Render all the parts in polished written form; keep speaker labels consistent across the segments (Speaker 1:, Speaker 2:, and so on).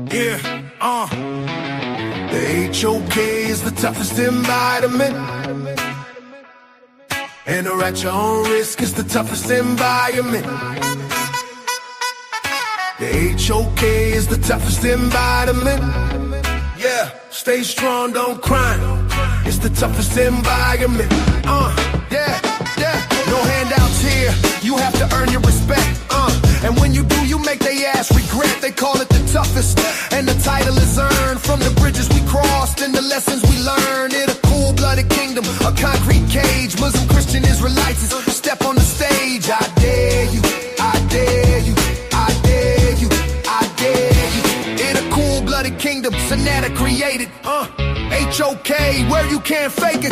Speaker 1: The HOK is the toughest environment. And at your own risk is the toughest environment. The HOK is the toughest environment. Yeah, stay strong, don't cry. It's the toughest environment. Yeah. No handouts here. You have to earn your respect. And when you do, you make they ass regret. They call it the toughest, and the title is earned from the bridges we crossed and the lessons we learned. In a cool-blooded kingdom, a concrete cage. Muslim, Christian, Israelites step on the stage. I dare you, I dare you, I dare you, I dare you. In a cool-blooded kingdom, sa.neter created. HOK, where you can't fake it.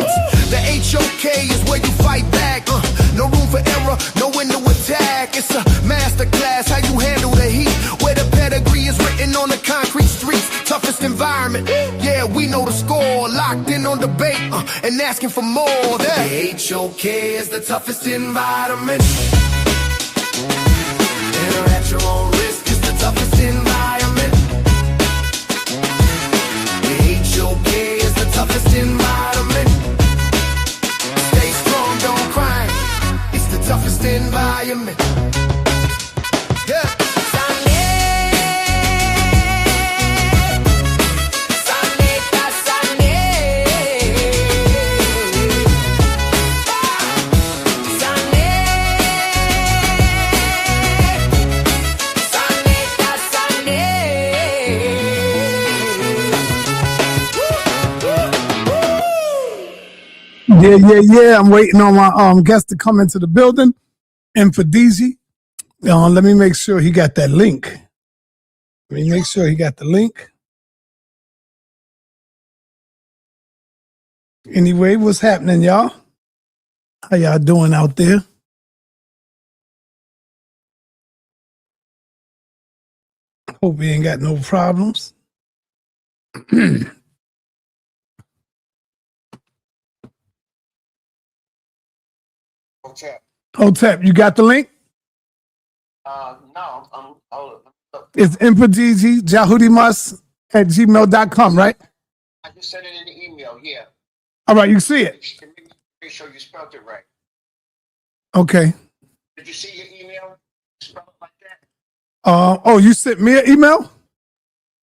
Speaker 1: The HOK is where you fight back. No room for error, no window attack. It's a masterclass, how you handle the heat. Where the pedigree is written on the concrete streets. Toughest environment, yeah, we know the score. Locked in on debate and asking for more. The HOK is the toughest environment. Enter at your own risk, it's the toughest environment. The HOK is the toughest environment. Stay strong, don't cry. It's the toughest environment. Yeah.
Speaker 2: Yeah. I'm waiting on my guest to come into the building. Mfundishi. Let me make sure he got that link. Let me make sure he got the link. Anyway, what's happening, y'all? How y'all doing out there? Hope we ain't got no problems. Hotep, you got the link?
Speaker 3: No.
Speaker 2: It's Mfundishi, Jhutyms@gmail.com, right?
Speaker 3: I just sent it in the email, yeah.
Speaker 2: All right, you see it?
Speaker 3: Make sure you spelled it right.
Speaker 2: Okay.
Speaker 3: Did you see your email? Spelled like that?
Speaker 2: Oh, you sent me an email?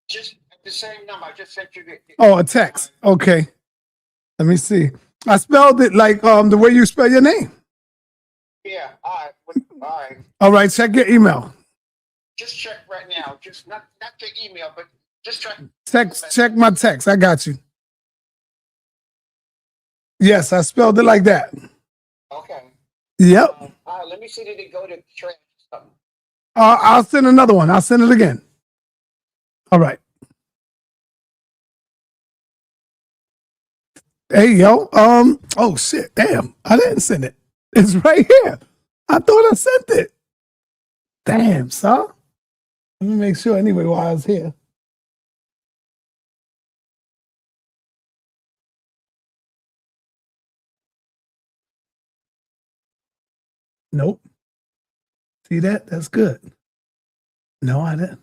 Speaker 3: Just at the same number. I just sent you the.
Speaker 2: Oh, a text. Okay. Let me see. I spelled it like the way you spell your name.
Speaker 3: Yeah, all right.
Speaker 2: All right, check your email.
Speaker 3: Just check right now. Just not your email, but just check.
Speaker 2: Check my text. I got you. Yes, I spelled it like that.
Speaker 3: Okay.
Speaker 2: Yep.
Speaker 3: All right, let me see, did it go to trash or something?
Speaker 2: I'll send another one. I'll send it again. All right. Hey, yo. Oh, shit. Damn. I didn't send it. It's right here. I thought I sent it. Damn, son. Let me make sure anyway while I was here. Nope. See that? That's good. No, I didn't.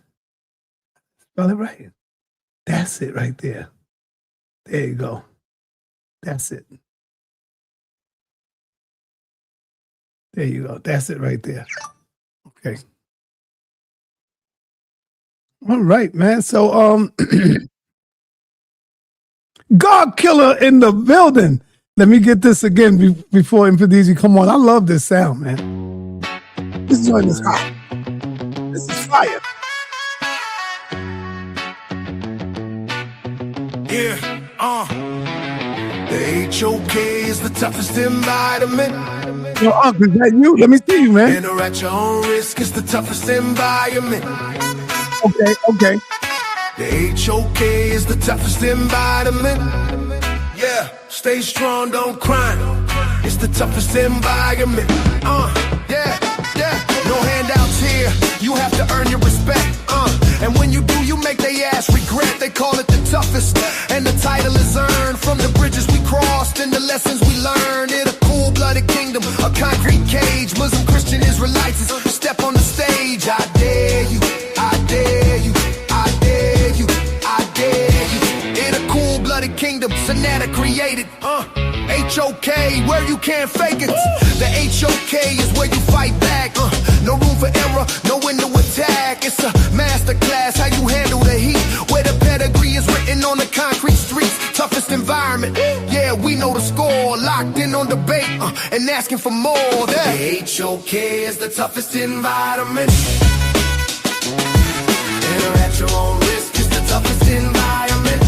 Speaker 2: Spell it right. That's it right there. There you go. That's it. There you go. That's it right there. Okay. All right, man. So, God Killer in the building. Let me get this again before Mfundishi come on. I love this sound, man. This joint is hot. This is fire.
Speaker 1: Yeah, The HOK is the toughest environment.
Speaker 2: Yo, Ankh, is that you? Let me see you, man.
Speaker 1: Enter at your own risk is the toughest environment.
Speaker 2: Okay.
Speaker 1: The HOK is the toughest environment. Yeah, stay strong, don't cry. It's the toughest environment. Yeah. No handouts here. You have to earn your respect. And when you do, you make they ass regret. They call it the toughest, and the title is earned from the bridges we crossed and the lessons we learned. In a cool-blooded kingdom, a concrete cage. Muslim, Christian, Israelites step on the stage. I dare you, I dare you, I dare you, created. H-O-K, where you can't fake it. The H-O-K is where you fight back. No room for error, no window attack. It's a masterclass, how you handle the heat. Where the pedigree is written on the concrete streets. Toughest environment, yeah, we know the score. Locked in on debate and asking for more. The H-O-K is the toughest environment. Enter at your own risk, it's the toughest environment.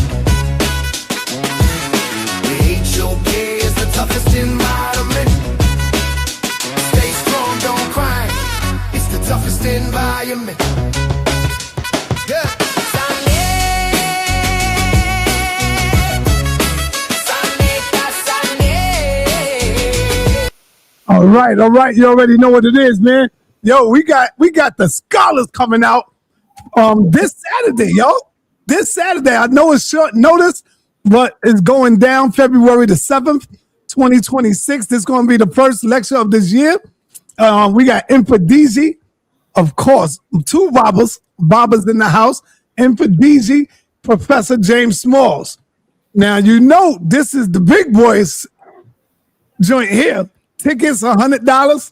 Speaker 1: The H-O-K is the toughest environment. Stay strong, don't cry. It's the toughest environment. Yeah.
Speaker 2: All right. You already know what it is, man. Yo, we got the scholars coming out this Saturday, yo. This Saturday. I know it's short notice, but it's going down February the 7th, 2026. This is going to be the first lecture of this year. We got Mfundishi, of course, two Babas in the house. Mfundishi, Professor James Smalls. Now, you know this is the big boys joint here. Tickets $100,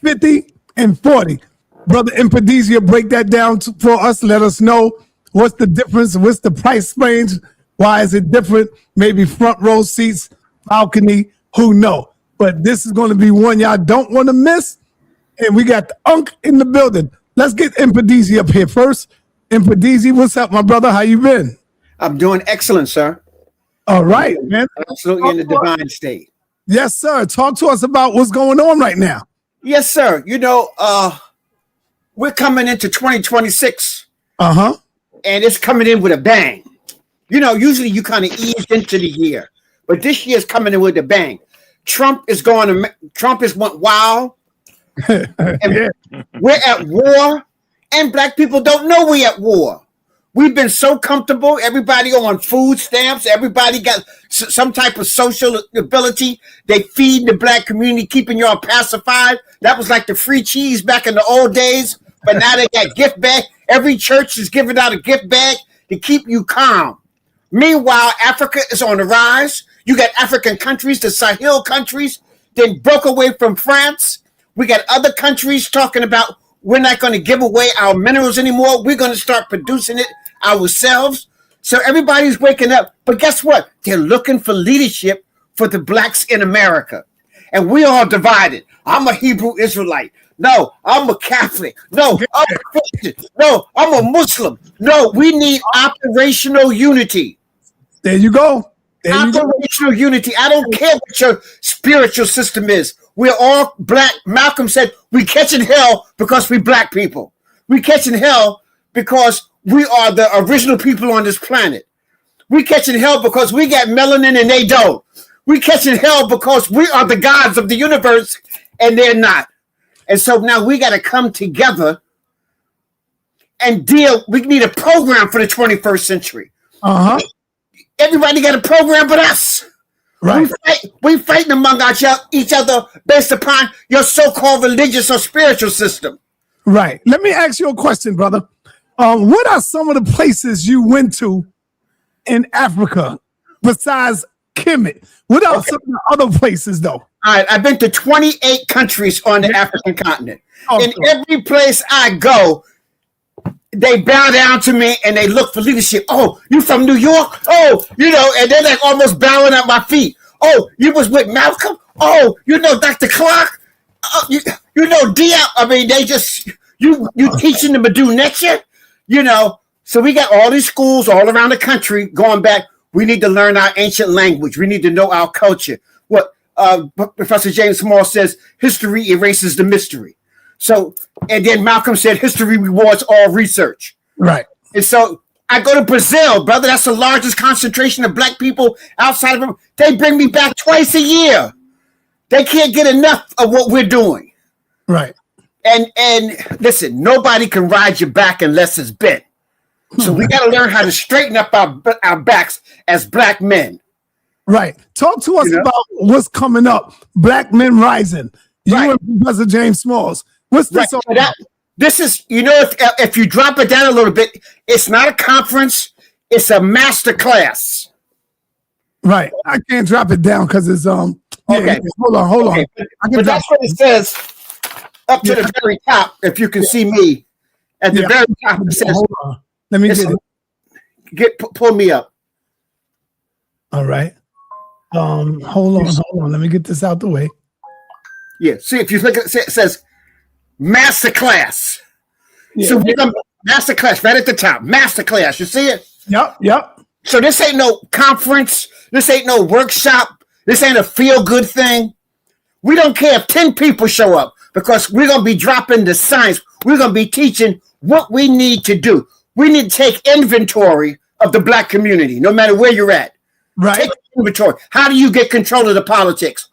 Speaker 2: $50, and $40. Brother Mfundishi will break that down for us. Let us know what's the difference, what's the price range, why is it different? Maybe front row seats, balcony, who know? But this is going to be one y'all don't want to miss. And we got the Ankh in the building. Let's get Mfundishi up here first. Mfundishi, what's up, my brother? How you been?
Speaker 4: I'm doing excellent, sir.
Speaker 2: All right, man.
Speaker 4: Absolutely in the divine state.
Speaker 2: Yes, sir. Talk to us about what's going on right now.
Speaker 4: Yes, sir. You know, we're coming into 2026.
Speaker 2: Uh-huh.
Speaker 4: And it's coming in with a bang. You know, usually you kind of ease into the year. But this year's coming in with a bang. Trump has went wild. And we're at war. And black people don't know we're at war. We've been so comfortable. Everybody on food stamps. Everybody got some type of social ability. They feed the black community, keeping y'all pacified. That was like the free cheese back in the old days. But now they got gift bag. Every church is giving out a gift bag to keep you calm. Meanwhile, Africa is on the rise. You got African countries, the Sahel countries, then broke away from France. We got other countries talking about we're not going to give away our minerals anymore. We're going to start producing it ourselves. So everybody's waking up. But guess what? They're looking for leadership for the blacks in America. And we are divided. I'm a Hebrew Israelite. No, I'm a Catholic. No, I'm a Christian. No, I'm a Muslim. No, we need operational unity.
Speaker 2: There you go.
Speaker 4: Operational unity. I don't care what your spiritual system is. We're all black. Malcolm said we catching hell because we black people. We catching hell because we are the original people on this planet. We catching hell because we got melanin and they don't. We catching hell because we are the gods of the universe and they're not. And so now we got to come together and deal. We need a program for the 21st century.
Speaker 2: Uh-huh.
Speaker 4: Everybody got a program but us.
Speaker 2: Right.
Speaker 4: We fighting among each other based upon your so-called religious or spiritual system.
Speaker 2: Right. Let me ask you a question, brother. What are some of the places you went to in Africa besides Kemetic? What are some of the other places, though?
Speaker 4: All right. I've been to 28 countries on the African continent.
Speaker 2: Okay.
Speaker 4: In every place I go, they bow down to me and they look for leadership. Oh, you from New York? Oh, you know, and they're like almost bowing at my feet. Oh, you was with Malcolm? Oh, you know Dr. Clark? You know Diop? I mean, they just, you teaching them to do nature? You know, so we got all these schools all around the country going back. We need to learn our ancient language. We need to know our culture. What Professor James Small says, history erases the mystery. So, and then Malcolm said, history rewards all research.
Speaker 2: Right.
Speaker 4: And so I go to Brazil, brother. That's the largest concentration of black people outside of them. They bring me back twice a year. They can't get enough of what we're doing.
Speaker 2: Right.
Speaker 4: And listen, nobody can ride your back unless it's bent. So we got to learn how to straighten up our backs as black men.
Speaker 2: Right. Talk to us about what's coming up. Black Men Rising. You and Professor James Smalls. What's this all about?
Speaker 4: This is, you know, if you drop it down a little bit, it's not a conference. It's a master class.
Speaker 2: Right. I can't drop it down because it's
Speaker 4: Okay.
Speaker 2: yeah, hold on.
Speaker 4: Okay.
Speaker 2: I can
Speaker 4: But
Speaker 2: drop
Speaker 4: that's what it says up to the very top. If you can see me at the very top, it says,
Speaker 2: hold on. Let me get it.
Speaker 4: Pull me up.
Speaker 2: All right. Hold on. Let me get this out the way.
Speaker 4: Yeah. See, if you look at it says masterclass.
Speaker 2: Yeah.
Speaker 4: So we're gonna masterclass right at the top. Masterclass. You see it?
Speaker 2: Yep.
Speaker 4: So this ain't no conference. This ain't no workshop. This ain't a feel-good thing. We don't care if 10 people show up because we're going to be dropping the science. We're going to be teaching what we need to do. We need to take inventory of the Black community, no matter where you're at.
Speaker 2: Right.
Speaker 4: Take inventory. How do you get control of the politics?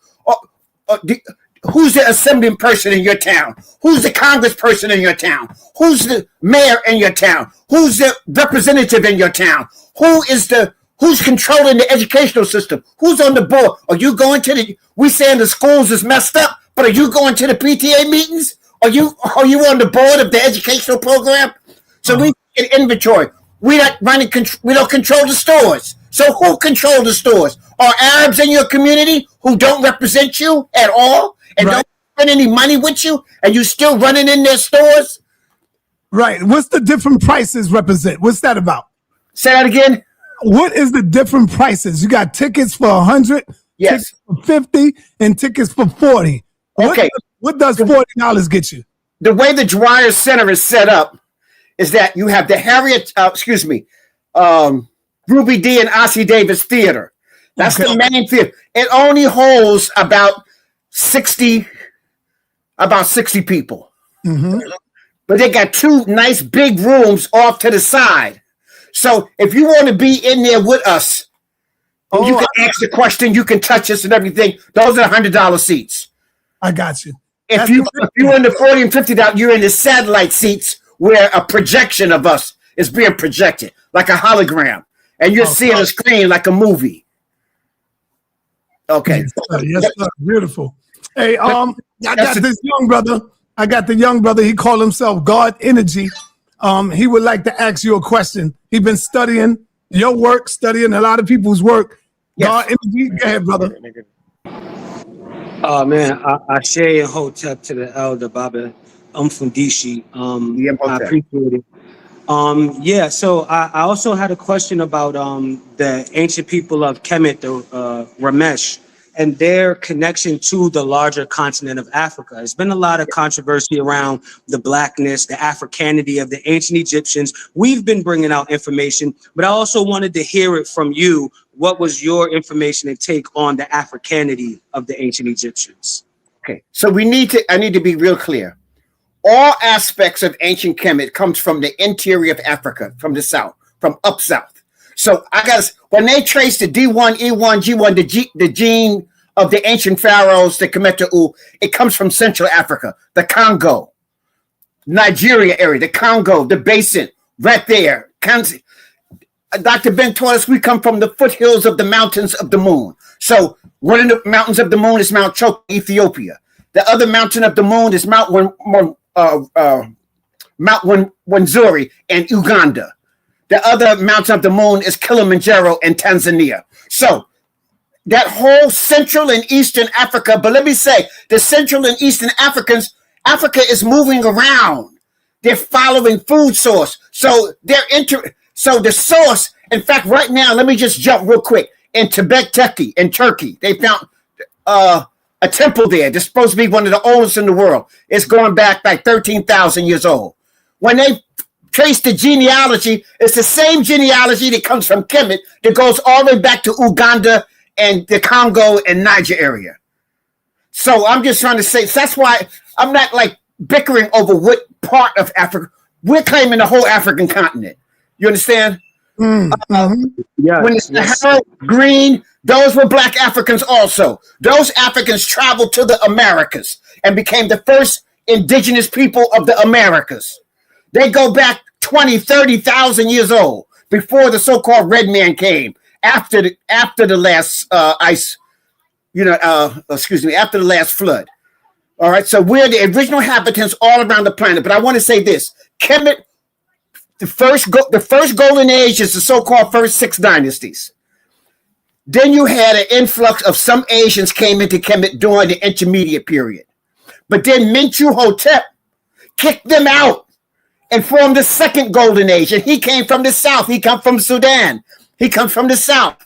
Speaker 4: Who's the assembly person in your town? Who's the congressperson in your town? Who's the mayor in your town? Who's the representative in your town? Who's controlling the educational system? Who's on the board? Are you going to we saying the schools is messed up, but are you going to the PTA meetings? Are you on the board of the educational program? So we get inventory. We don't control the stores. So who controls the stores? Are Arabs in your community who don't represent you at all and don't spend any money with you, and you still running in their stores?
Speaker 2: Right. What's the different prices represent? What's that about?
Speaker 4: Say that again.
Speaker 2: What is the different prices? You got tickets for 100,
Speaker 4: yes,
Speaker 2: tickets for 50, and tickets for 40.
Speaker 4: Okay.
Speaker 2: What does $40 get you?
Speaker 4: The way the Dwyer Center is set up is that you have the Ruby D and Ossie Davis Theater. That's the main theater. It only holds about 60 people.
Speaker 2: Mm-hmm.
Speaker 4: But they got 2 nice big rooms off to the side. So if you want to be in there with us, you can ask the question, you can touch us and everything. Those are $100 seats.
Speaker 2: I got you.
Speaker 4: If you're in the $40 and $50, you're in the satellite seats where a projection of us is being projected, like a hologram. And you're seeing a screen like a movie. Okay.
Speaker 2: Yes, sir. Beautiful. Hey, I got this young brother. He called himself God Energy. He would like to ask you a question. He's been studying your work, studying a lot of people's work. Yes. God Energy, go ahead, brother.
Speaker 5: Oh man, I share hotep to the elder Baba Mfundishi. I appreciate it. So I also had a question about the ancient people of Kemet, the Ramesh, and their connection to the larger continent of Africa. There's been a lot of controversy around the blackness, the Africanity of the ancient Egyptians. We've been bringing out information, but I also wanted to hear it from you. What was your information and take on the Africanity of the ancient Egyptians?
Speaker 4: Okay, so I need to be real clear. All aspects of ancient Kemet comes from the interior of Africa, from the south, from up south. So when they trace the D1, E1, G1, the gene of the ancient pharaohs, the Kemetic, it comes from Central Africa, the Congo, Nigeria area, the Congo, the basin, right there. Dr. Ben taught us we come from the foothills of the mountains of the moon. So one of the mountains of the moon is Mount Chokwe, Ethiopia. The other mountain of the moon is Mount Wanzuri in Uganda. The other mountain of the moon is Kilimanjaro in Tanzania. So that whole Central and Eastern Africa, but let me say, the Central and Eastern Africa is moving around. They're following food source. So so the source, in fact, right now, let me just jump real quick. In Tibet, in Turkey, they found a temple there. It's supposed to be one of the oldest in the world. It's going back like 13,000 years old. When they trace the genealogy, it's the same genealogy that comes from Kemet that goes all the way back to Uganda and the Congo and Niger area. So I'm just trying to say, that's why I'm not like bickering over what part of Africa. We're claiming the whole African continent. You understand?
Speaker 2: Mm-hmm.
Speaker 4: When the Sahara green, those were black Africans also. Those Africans traveled to the Americas and became the first indigenous people of the Americas. They go back 20, 30,000 years old before the so-called red man came after the last after the last flood. All right, so we're the original inhabitants all around the planet. But I want to say this: Kemet, the first golden age is the so-called first 6 dynasties. Then you had an influx of some Asians came into Kemet during the intermediate period. But then Mentuhotep kicked them out and formed the second golden age. And he came from the south. He come from Sudan. He comes from the south.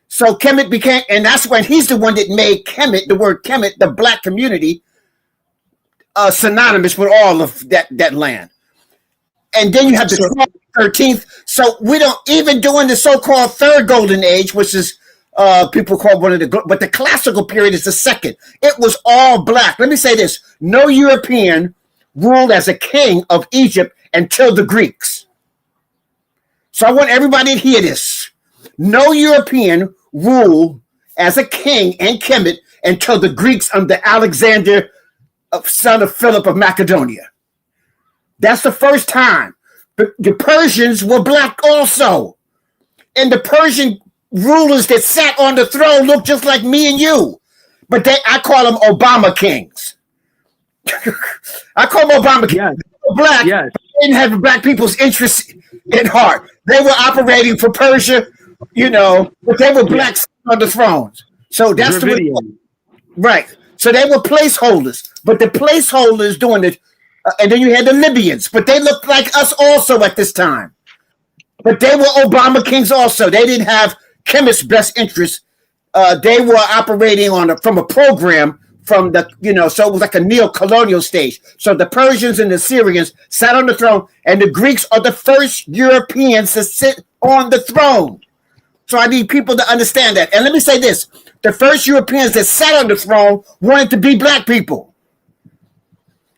Speaker 4: So Kemet became, and that's when he's the one that made Kemet, the word Kemet, the black community, synonymous with all of that land. And then you have the 13th. So we don't, even during the so-called third golden age, which is people call one of the, but the classical period is the second. It was all black. Let me say this. No European ruled as a king of Egypt until the Greeks. So I want everybody to hear this. No European ruled as a king in Kemet until the Greeks under Alexander, son of Philip of Macedonia. That's the first time. The Persians were black also. And the Persian rulers that sat on the throne looked just like me and you. But I call them Obama kings. I call them Obama kings. Yes. They were black. Yes. They didn't have black people's interests in heart. They were operating for Persia, but they were black on the thrones. So that's the way. Right. So they were placeholders. But the placeholders doing it, and then you had the Libyans, but they looked like us also at this time. But they were Obama kings also. They didn't have Kemet's best interests. They were operating from a program from the, so it was like a neo-colonial stage. So the Persians and the Syrians sat on the throne, and the Greeks are the first Europeans to sit on the throne. So I need people to understand that. And let me say this. The first Europeans that sat on the throne wanted to be black people.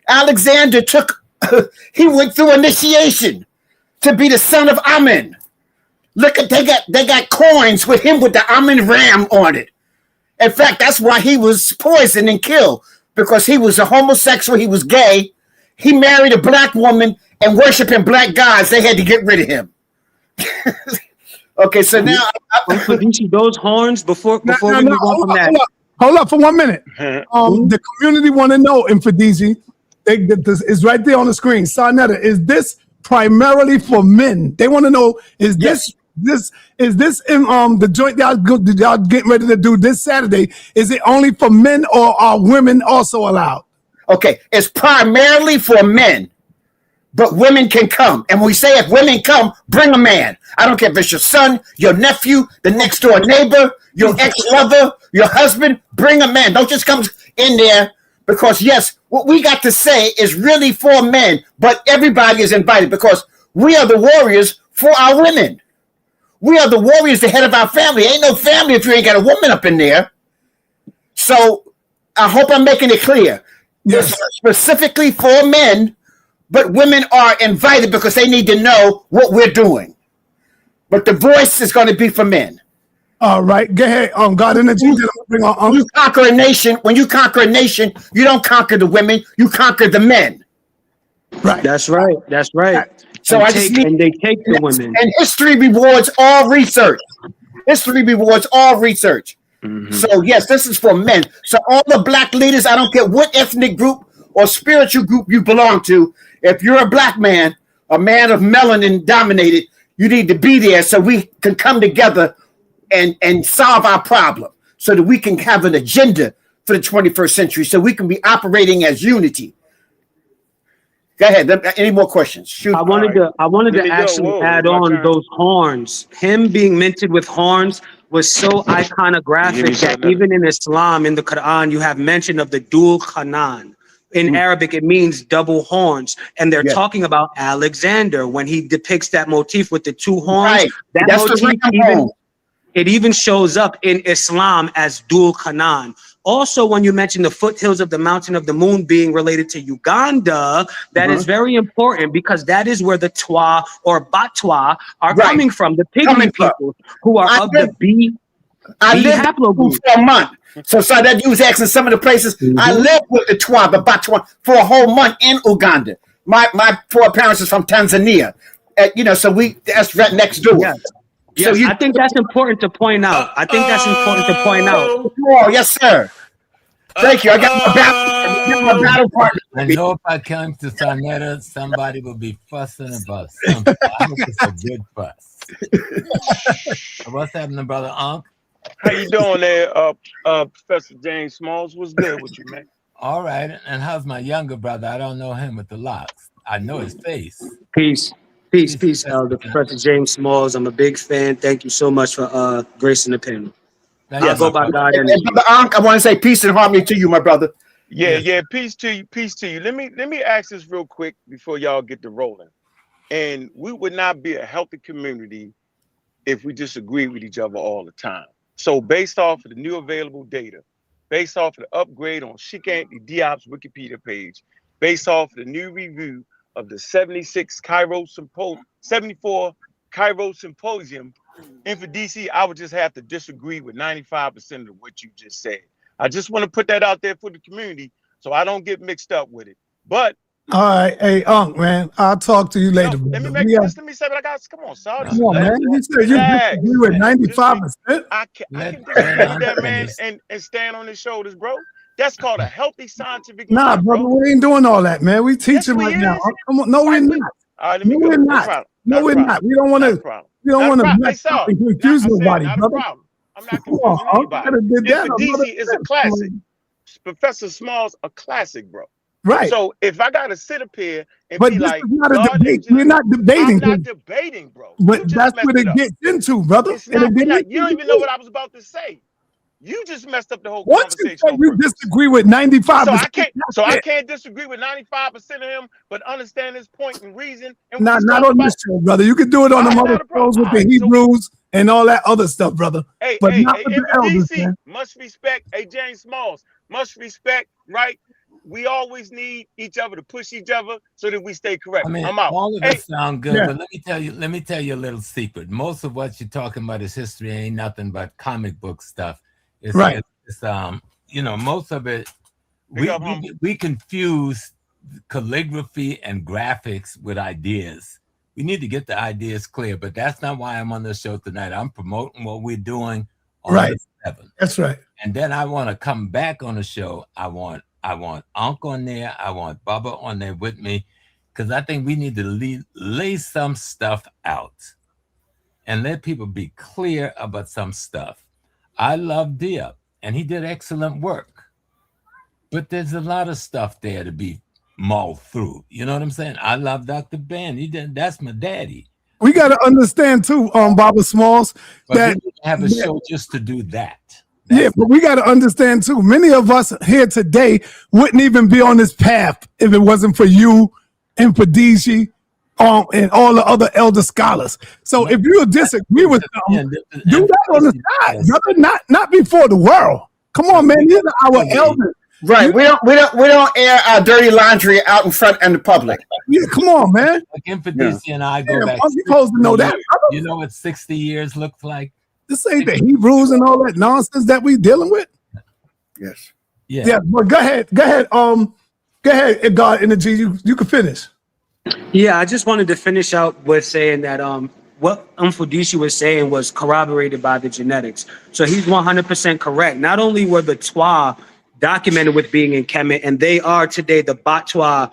Speaker 4: Alexander he went through initiation to be the son of Amen. Look at they got coins with him with the Amen ram on it. In fact, that's why he was poisoned and killed, because he was a homosexual, he was gay. He married a black woman and worshiping black gods. They had to get rid of him. Okay, so now
Speaker 2: those horns before we move on from that. Hold up for 1 minute. The community want to know, Mfundishi, it's right there on the screen. Sa.neter, is this primarily for men? They want to know, is this in the joint y'all getting ready to do this Saturday? Is it only for men, or are women also allowed?
Speaker 4: Okay, it's primarily for men, but women can come. And we say if women come, bring a man. I don't care if it's your son, your nephew, the next door neighbor, your ex-lover, your husband, bring a man. Don't just come in there, because yes, what we got to say is really for men, but everybody is invited, because we are the warriors for our women. We are the warriors, the head of our family. Ain't no family if you ain't got a woman up in there. So I hope I'm making it clear. Yes. It's specifically for men, but women are invited because they need to know what we're doing. But the voice is going to be for men.
Speaker 2: All right, go ahead. God in the Jesus.
Speaker 4: When you conquer a nation, you don't conquer the women, you conquer the men.
Speaker 2: Right.
Speaker 5: That's right.
Speaker 4: So
Speaker 5: they take the women.
Speaker 4: And history rewards all research. Mm-hmm. So yes, this is for men. So all the black leaders, I don't care what ethnic group or spiritual group you belong to, if you're a black man, a man of melanin dominated, you need to be there so we can come together and solve our problem, so that we can have an agenda for the 21st century, so we can be operating as unity. Go ahead. Any more questions? Shoot.
Speaker 5: I wanted to actually add on those horns. Him being minted with horns was so iconographic that even in Islam, in the Quran, you have mention of the dual Qanan. In Arabic, it means double horns. And they're talking about Alexander when he depicts that motif with the two horns.
Speaker 4: Right.
Speaker 5: That's motif it even shows up in Islam as dual Qanan. Also, when you mention the foothills of the Mountain of the Moon being related to Uganda, that is very important, because that is where the Twa or Batwa are coming from, the Pygmy people who are of the B haplogroup.
Speaker 4: For a month. So that you was asking some of the places. I lived with the Twa, the Batwa, for a whole month in Uganda. My poor parents is from Tanzania. So that's right next door.
Speaker 5: Yes. Yes, I think that's important to point out.
Speaker 4: Oh, yes, sir. Thank you. I got my battle partner.
Speaker 6: I know if I come to sa.neter, somebody will be fussing about something. I hope it's a good fuss. What's happening, brother Ankh?
Speaker 7: How you doing there, Professor James Smalls? What's good with you, man?
Speaker 6: All right. And how's my younger brother? I don't know him with the locks. I know his face.
Speaker 5: Peace, Elder Professor James Smalls. I'm a big fan. Thank you so much for gracing the panel.
Speaker 6: I'll
Speaker 5: go by God.
Speaker 4: And Brother Ankh, I want to say peace and harmony to you, my brother.
Speaker 7: Yeah, peace to you, peace to you. Let me ask this real quick before y'all get to rolling. And we would not be a healthy community if we disagree with each other all the time. So based off of the new available data, based off of the upgrade on Sheikh Anthony Diop's Wikipedia page, based off of the new review of the 74 Cairo Symposium, Mfundishi, I would just have to disagree with 95% of what you just said. I just want to put that out there for the community so I don't get mixed up with it. But
Speaker 2: all right, hey, Ankh, man, I'll talk to you later.
Speaker 7: Let me say what I got. Come on, Saudi.
Speaker 2: Come on, man. You said you disagree with 95%.
Speaker 7: I can disagree with that man and stand on his shoulders, bro. That's called a healthy scientific.
Speaker 2: Nah, brother, we ain't doing all that, man. We teaching right now. Come on, no, we're not.
Speaker 7: All right, no, we're
Speaker 2: not. No, we're not. We don't want to. We don't want to mess up and confuse nobody, brother.
Speaker 7: I'm not confusing anybody. Mfundishi is a classic. Professor Smalls, a classic, bro.
Speaker 2: Right.
Speaker 7: So if I gotta sit up here and
Speaker 2: but
Speaker 7: be
Speaker 2: this
Speaker 7: like,
Speaker 2: is not a debate. We're not debating.
Speaker 7: I'm not debating, bro.
Speaker 2: But that's what it gets into, brother.
Speaker 7: It's not, you don't even know what I was about to say. You just messed up the whole conversation.
Speaker 2: Once you disagree with 95%.
Speaker 7: So I can't disagree with 95% of him, but understand his point and reason. And
Speaker 2: not on this show, brother. You can do it on the other shows with the Hebrews and all that other stuff, brother. But not with the elders, man.
Speaker 7: Must respect. Hey, James Smalls, must respect, right? We always need each other to push each other so that we stay correct.
Speaker 6: I mean,
Speaker 7: I'm out.
Speaker 6: All of it sound good, but let me tell you a little secret. Most of what you're talking about is history, ain't nothing but comic book stuff. It's,
Speaker 2: right.
Speaker 6: It's most of it. We confuse calligraphy and graphics with ideas. We need to get the ideas clear, but that's not why I'm on the show tonight. I'm promoting what we're doing on the 7th.
Speaker 2: That's right.
Speaker 6: And then I want to come back on the show. I want Ankh on there. I want Bubba on there with me, because I think we need to lay some stuff out and let people be clear about some stuff. I love Diop, and he did excellent work, but there's a lot of stuff there to be mulled through. You know what I'm saying? I love Dr. Ben. That's my daddy.
Speaker 2: We got to understand too, Baba Smalls,
Speaker 6: but that we have a show just to do that.
Speaker 2: But we got to understand too, many of us here today wouldn't even be on this path if it wasn't for you and Mfundishi and all the other elder scholars. So if you disagree with them, do that on the side, brother, not before the world. Come on, man, these are our elders.
Speaker 4: Right, we don't air our dirty laundry out in front and the public.
Speaker 2: Yeah, come on, man.
Speaker 6: Like Mfundishi and I go back.
Speaker 2: You're supposed to know that.
Speaker 6: You know what 60 years looks like?
Speaker 2: This ain't the Hebrews and all that nonsense that we dealing with.
Speaker 4: Yes.
Speaker 2: Yeah. But go ahead. God Energy, you can finish.
Speaker 5: Yeah, I just wanted to finish out with saying that what Mfundishi was saying was corroborated by the genetics. So he's 100% correct. Not only were the Twa documented with being in Kemet, and they are today the Batwa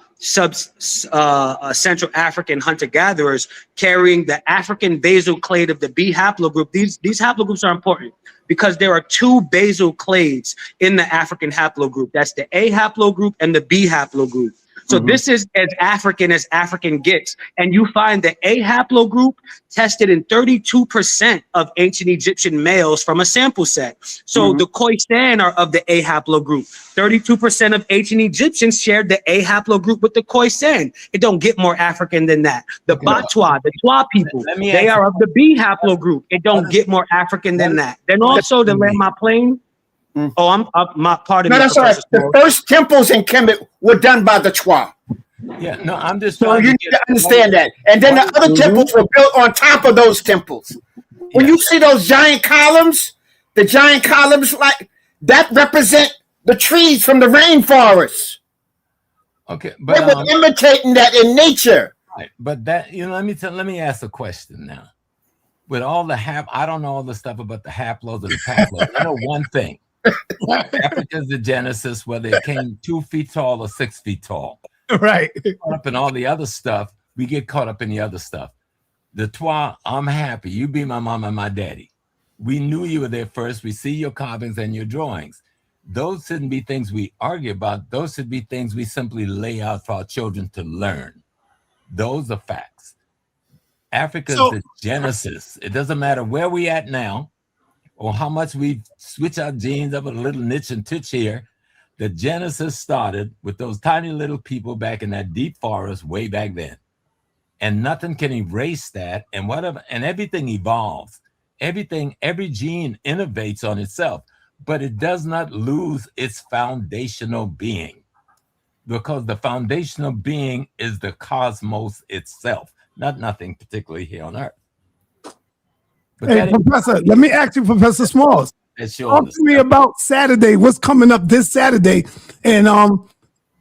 Speaker 5: Central African hunter-gatherers carrying the African basal clade of the B haplogroup. These haplogroups are important because there are two basal clades in the African haplogroup. That's the A haplogroup and the B haplogroup. So this is as African gets. And you find the A haplogroup tested in 32% of ancient Egyptian males from a sample set. So the Khoisan are of the A haplogroup. 32% of ancient Egyptians shared the A haplogroup with the Khoisan. It don't get more African than that. The Batwa, the Twa people, they are of the B haplogroup. It don't get more African than that. Then also to land my plane. Oh, I'm part of.
Speaker 4: No, that's all right. The first temples in Kemet were done by the Twa.
Speaker 6: Yeah, no, I'm just.
Speaker 4: So you need to understand that. And then the other temples were built on top of those temples. When you see those giant columns, the giant columns like that represent the trees from the rainforest.
Speaker 6: Okay, but
Speaker 4: they were imitating that in nature.
Speaker 6: Right, but that let me ask a question now. With all the I don't know all the stuff about the haplos or the haplos. I know one thing. Africa's the genesis, whether it came 2 feet tall or 6 feet tall.
Speaker 2: Right.
Speaker 6: Caught up in all the other stuff, we get caught up in the other stuff. The Twa, I'm happy. You be my mom and my daddy. We knew you were there first. We see your carvings and your drawings. Those shouldn't be things we argue about. Those should be things we simply lay out for our children to learn. Those are facts. Africa is the genesis. It doesn't matter where we at now or how much we switch our genes up a little niche and titch here. The genesis started with those tiny little people back in that deep forest way back then. And nothing can erase that. And whatever, and everything evolves. Everything, every gene innovates on itself, but it does not lose its foundational being, because the foundational being is the cosmos itself, not nothing particularly here on Earth. But
Speaker 2: hey, Professor, let me ask you, Professor Smalls. Talk to me about Saturday. What's coming up this Saturday? And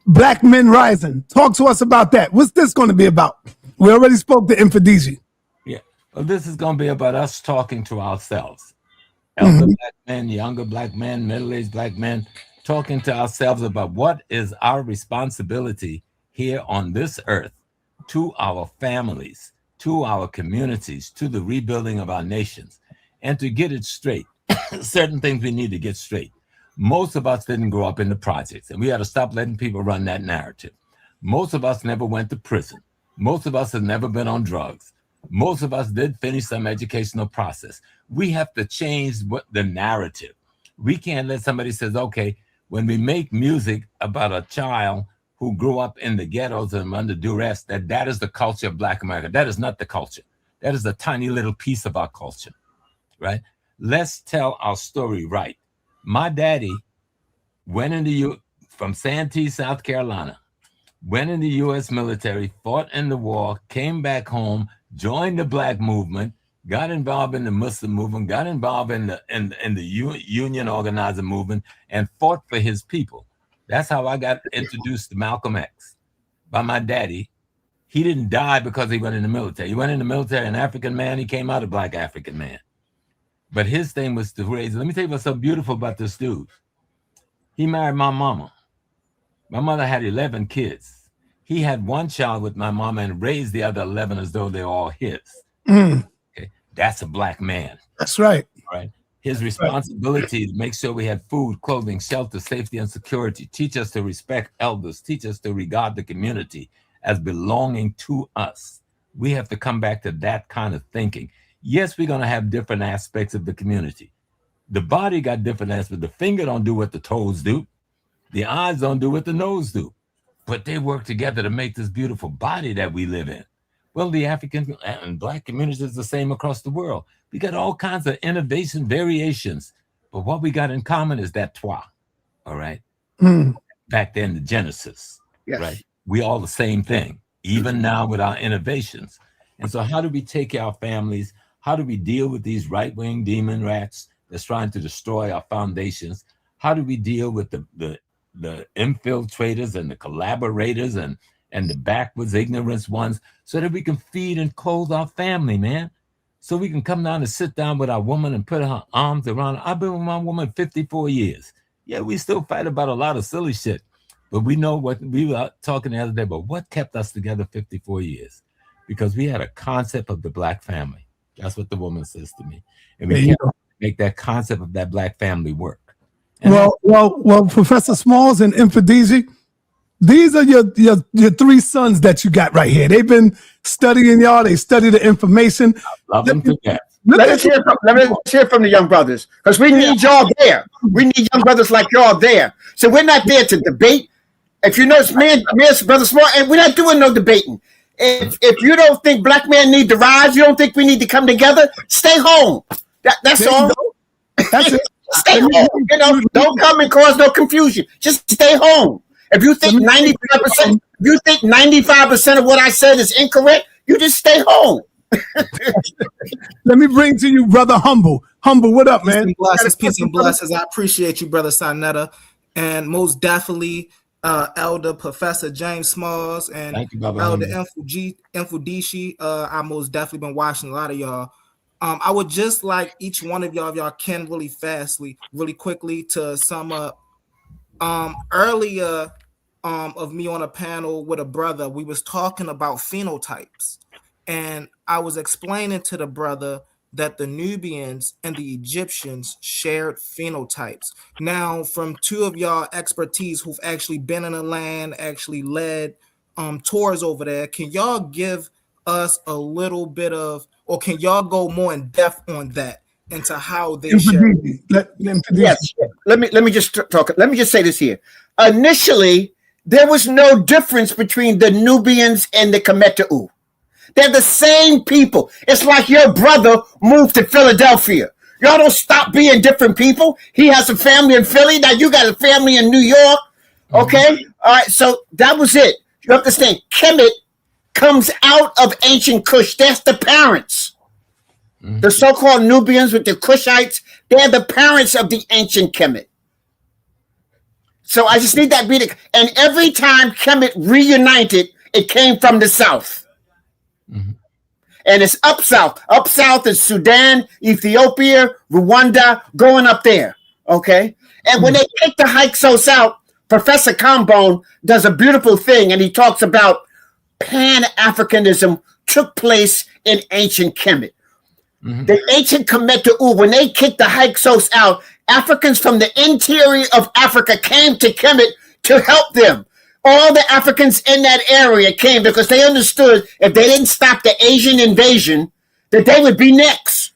Speaker 2: Black Men Rising. Talk to us about that. What's this going to be about? We already spoke to Mfundishi.
Speaker 6: Yeah. Well, this is going to be about us talking to ourselves. Elder Black men, younger Black men, middle-aged Black men, talking to ourselves about what is our responsibility here on this earth to our families, to our communities, to the rebuilding of our nations, and to get it straight. Certain things we need to get straight. Most of us didn't grow up in the projects, and we got to stop letting people run that narrative. Most of us never went to prison. Most of us have never been on drugs. Most of us did finish some educational process. We have to change the narrative. We can't let somebody say, okay, when we make music about a child who grew up in the ghettos and under duress, that is the culture of Black America. That is not the culture. That is a tiny little piece of our culture, right? Let's tell our story right. My daddy went from Santee, South Carolina, went in the U.S. military, fought in the war, came back home, joined the Black movement, got involved in the Muslim movement, got involved in the union organizer movement, and fought for his people. That's how I got introduced to Malcolm X by my daddy. He didn't die because he went in the military. He went in the military, an African man. He came out a Black African man. But his thing was to raise. Let me tell you what's so beautiful about this dude. He married my mama. My mother had 11 kids. He had one child with my mama and raised the other 11 as though they're all his. Okay, that's a Black man.
Speaker 2: That's right.
Speaker 6: Right. His responsibility to make sure we had food, clothing, shelter, safety, and security. Teach us to respect elders. Teach us to regard the community as belonging to us. We have to come back to that kind of thinking. Yes, we're going to have different aspects of the community. The body got different aspects. The finger don't do what the toes do. The eyes don't do what the nose do. But they work together to make this beautiful body that we live in. Well, the African and Black communities is the same across the world. We got all kinds of innovation variations. But what we got in common is that toi, all right? Back then, the Genesis, right? We all the same thing, even now with our innovations. And so how do we take care of our families? How do we deal with these right-wing demon rats that's trying to destroy our foundations? How do we deal with the infiltrators and the collaborators and the backwards ignorance ones so that we can feed and clothe our family, man? So we can come down and sit down with our woman and put her arms around her. I've been with my woman 54 years. Yeah, we still fight about a lot of silly shit, but we know what we were talking the other day, but what kept us together 54 years? Because we had a concept of the Black family. That's what the woman says to me. And we can't make that concept of that Black family work. And
Speaker 2: well, Professor Smalls and Mfundishi, these are your three sons that you got right here. They've been studying y'all. They study the information.
Speaker 6: I love them to death.
Speaker 4: Let us hear from the young brothers, because we need y'all there. We need young brothers like y'all there. So we're not there to debate. If you notice, me and Brother Small, and we're not doing no debating. If you don't think Black men need to rise, you don't think we need to come together, stay home. That's all. That's it. Stay home. You know, don't come and cause no confusion. Just stay home. If you think 95%, of what I said is incorrect, you just stay home.
Speaker 2: Let me bring to you Brother Humble. Humble, what up, man?
Speaker 8: Peace and blessings. I appreciate you, Brother sa.neter, and most definitely Elder Professor James Smalls and Elder Mfundishi. I most definitely been watching a lot of y'all. I would just like each one of y'all, if y'all can really quickly, to sum up. Earlier, of me on a panel with a brother, we was talking about phenotypes, and I was explaining to the brother that the Nubians and the Egyptians shared phenotypes. Now, from two of y'all expertise who've actually been in the land, actually led tours over there, can y'all give us a little bit of, or can y'all go more in depth on that into how they share?
Speaker 4: Yes. Let me just talk. Let me just say this here. Initially, there was no difference between the Nubians and the Kemetic. They're the same people. It's like your brother moved to Philadelphia. Y'all don't stop being different people. He has a family in Philly. Now you got a family in New York. Okay? All right. So that was it. You understand? Kemet comes out of ancient Kush. That's the parents. The so-called Nubians with the Kushites, they're the parents of the ancient Kemet. So I just need that beat. And every time Kemet reunited, it came from the south. And it's up south. Up south is Sudan, Ethiopia, Rwanda, going up there. Okay? And when they kick the Hyksos out, Professor Kambone does a beautiful thing, and he talks about Pan-Africanism took place in ancient Kemet. The ancient Kemetic, when they kicked the Hyksos out, Africans from the interior of Africa came to Kemet to help them. All the Africans in that area came because they understood if they didn't stop the Asian invasion, that they would be next.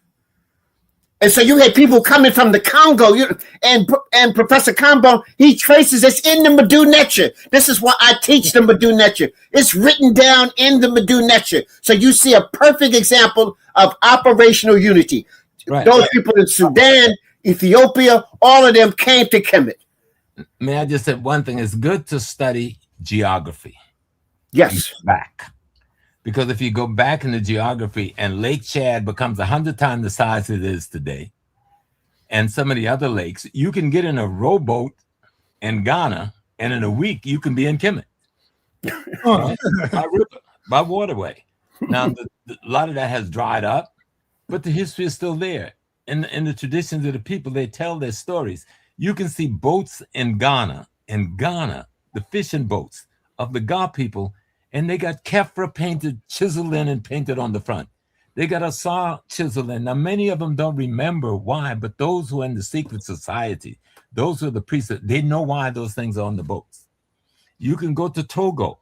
Speaker 4: And so you had people coming from the Congo, and Professor Kambone, he traces this in the Mfundishi. This is why I teach the Mfundishi. It's written down in the Mfundishi. So you see a perfect example of operational unity. Right. Those people in Sudan, Ethiopia, all of them came to Kemet.
Speaker 6: May I just say one thing? It's good to study geography.
Speaker 4: Yes.
Speaker 6: Back. Because if you go back in the geography and Lake Chad becomes 100 times the size it is today, and some of the other lakes, you can get in a rowboat in Ghana, and in a week you can be in Kemet. Right? By river, by waterway. Now, a lot of that has dried up, but the history is still there. In the traditions of the people, they tell their stories. You can see boats in Ghana, the fishing boats of the Ga people, and they got Kefra painted, chiseled in and painted on the front. They got a Sa chiseled in. Now, many of them don't remember why, but those who are in the secret society, those who are the priests, they know why those things are on the boats. You can go to Togo.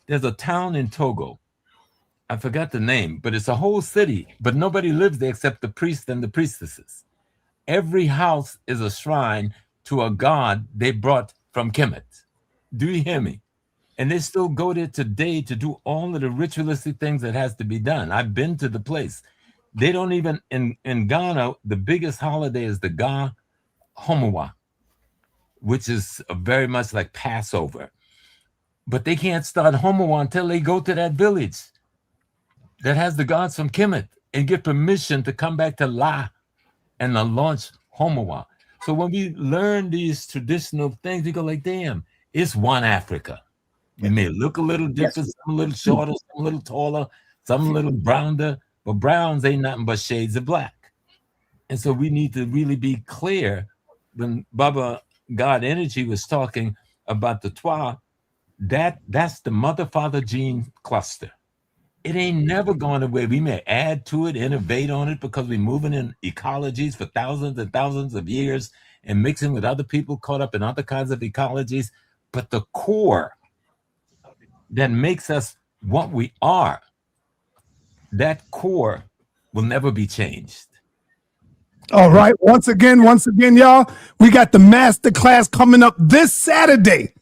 Speaker 6: There's a town in Togo. I forgot the name, but it's a whole city, but nobody lives there except the priests and the priestesses. Every house is a shrine to a god they brought from Kemet. Do you hear me? And they still go there today to do all of the ritualistic things that has to be done. I've been to the place. They don't even, in Ghana, the biggest holiday is the Ga Homowa, which is very much like Passover. But they can't start Homowa until they go to that village that has the gods from Kemet and get permission to come back to La and launch Homowa. So when we learn these traditional things, we go like, damn, it's one Africa. We may look a little different, some a little shorter, some a little taller, some a little browner, but browns ain't nothing but shades of black. And so we need to really be clear. When Baba God Energy was talking about the Twa, that's the mother-father gene cluster. It ain't never gone away. We may add to it, innovate on it, because we're moving in ecologies for thousands and thousands of years and mixing with other people caught up in other kinds of ecologies. But the core that makes us what we are, that core will never be changed.
Speaker 2: All right. Once again, y'all, we got the master class coming up this Saturday.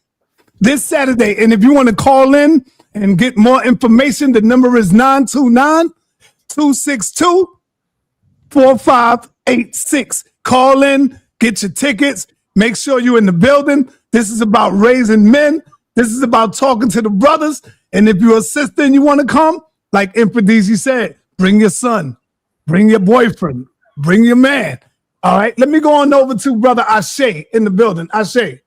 Speaker 2: And if you want to call in and get more information, the number is 929-262-4586. Call in, get your tickets, make sure you're in the building. This is about raising men. This is about talking to the brothers. And if you're a sister and you want to come, like Mfundishi said, bring your son, bring your boyfriend, bring your man. All right, let me go on over to Brother Ashe in the building. Ashe.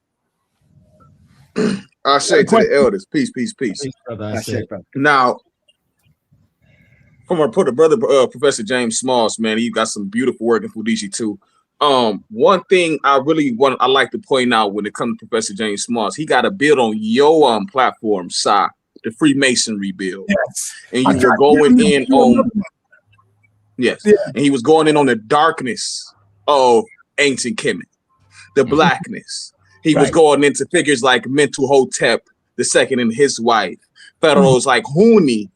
Speaker 9: Ashe to the elders. Peace. Now, from our brother, Professor James Smalls, man, you got some beautiful work in Mfundishi too. One thing I like to point out when it comes to Professor James Smalls, he got a build on your platform, sa, the Freemasonry build.
Speaker 2: Yes.
Speaker 9: And you were going in on Yes. Yeah. And he was going in on the darkness of ancient Kemet, the blackness. He was going into figures like Mentuhotep II and his wife, pharaohs like Huni,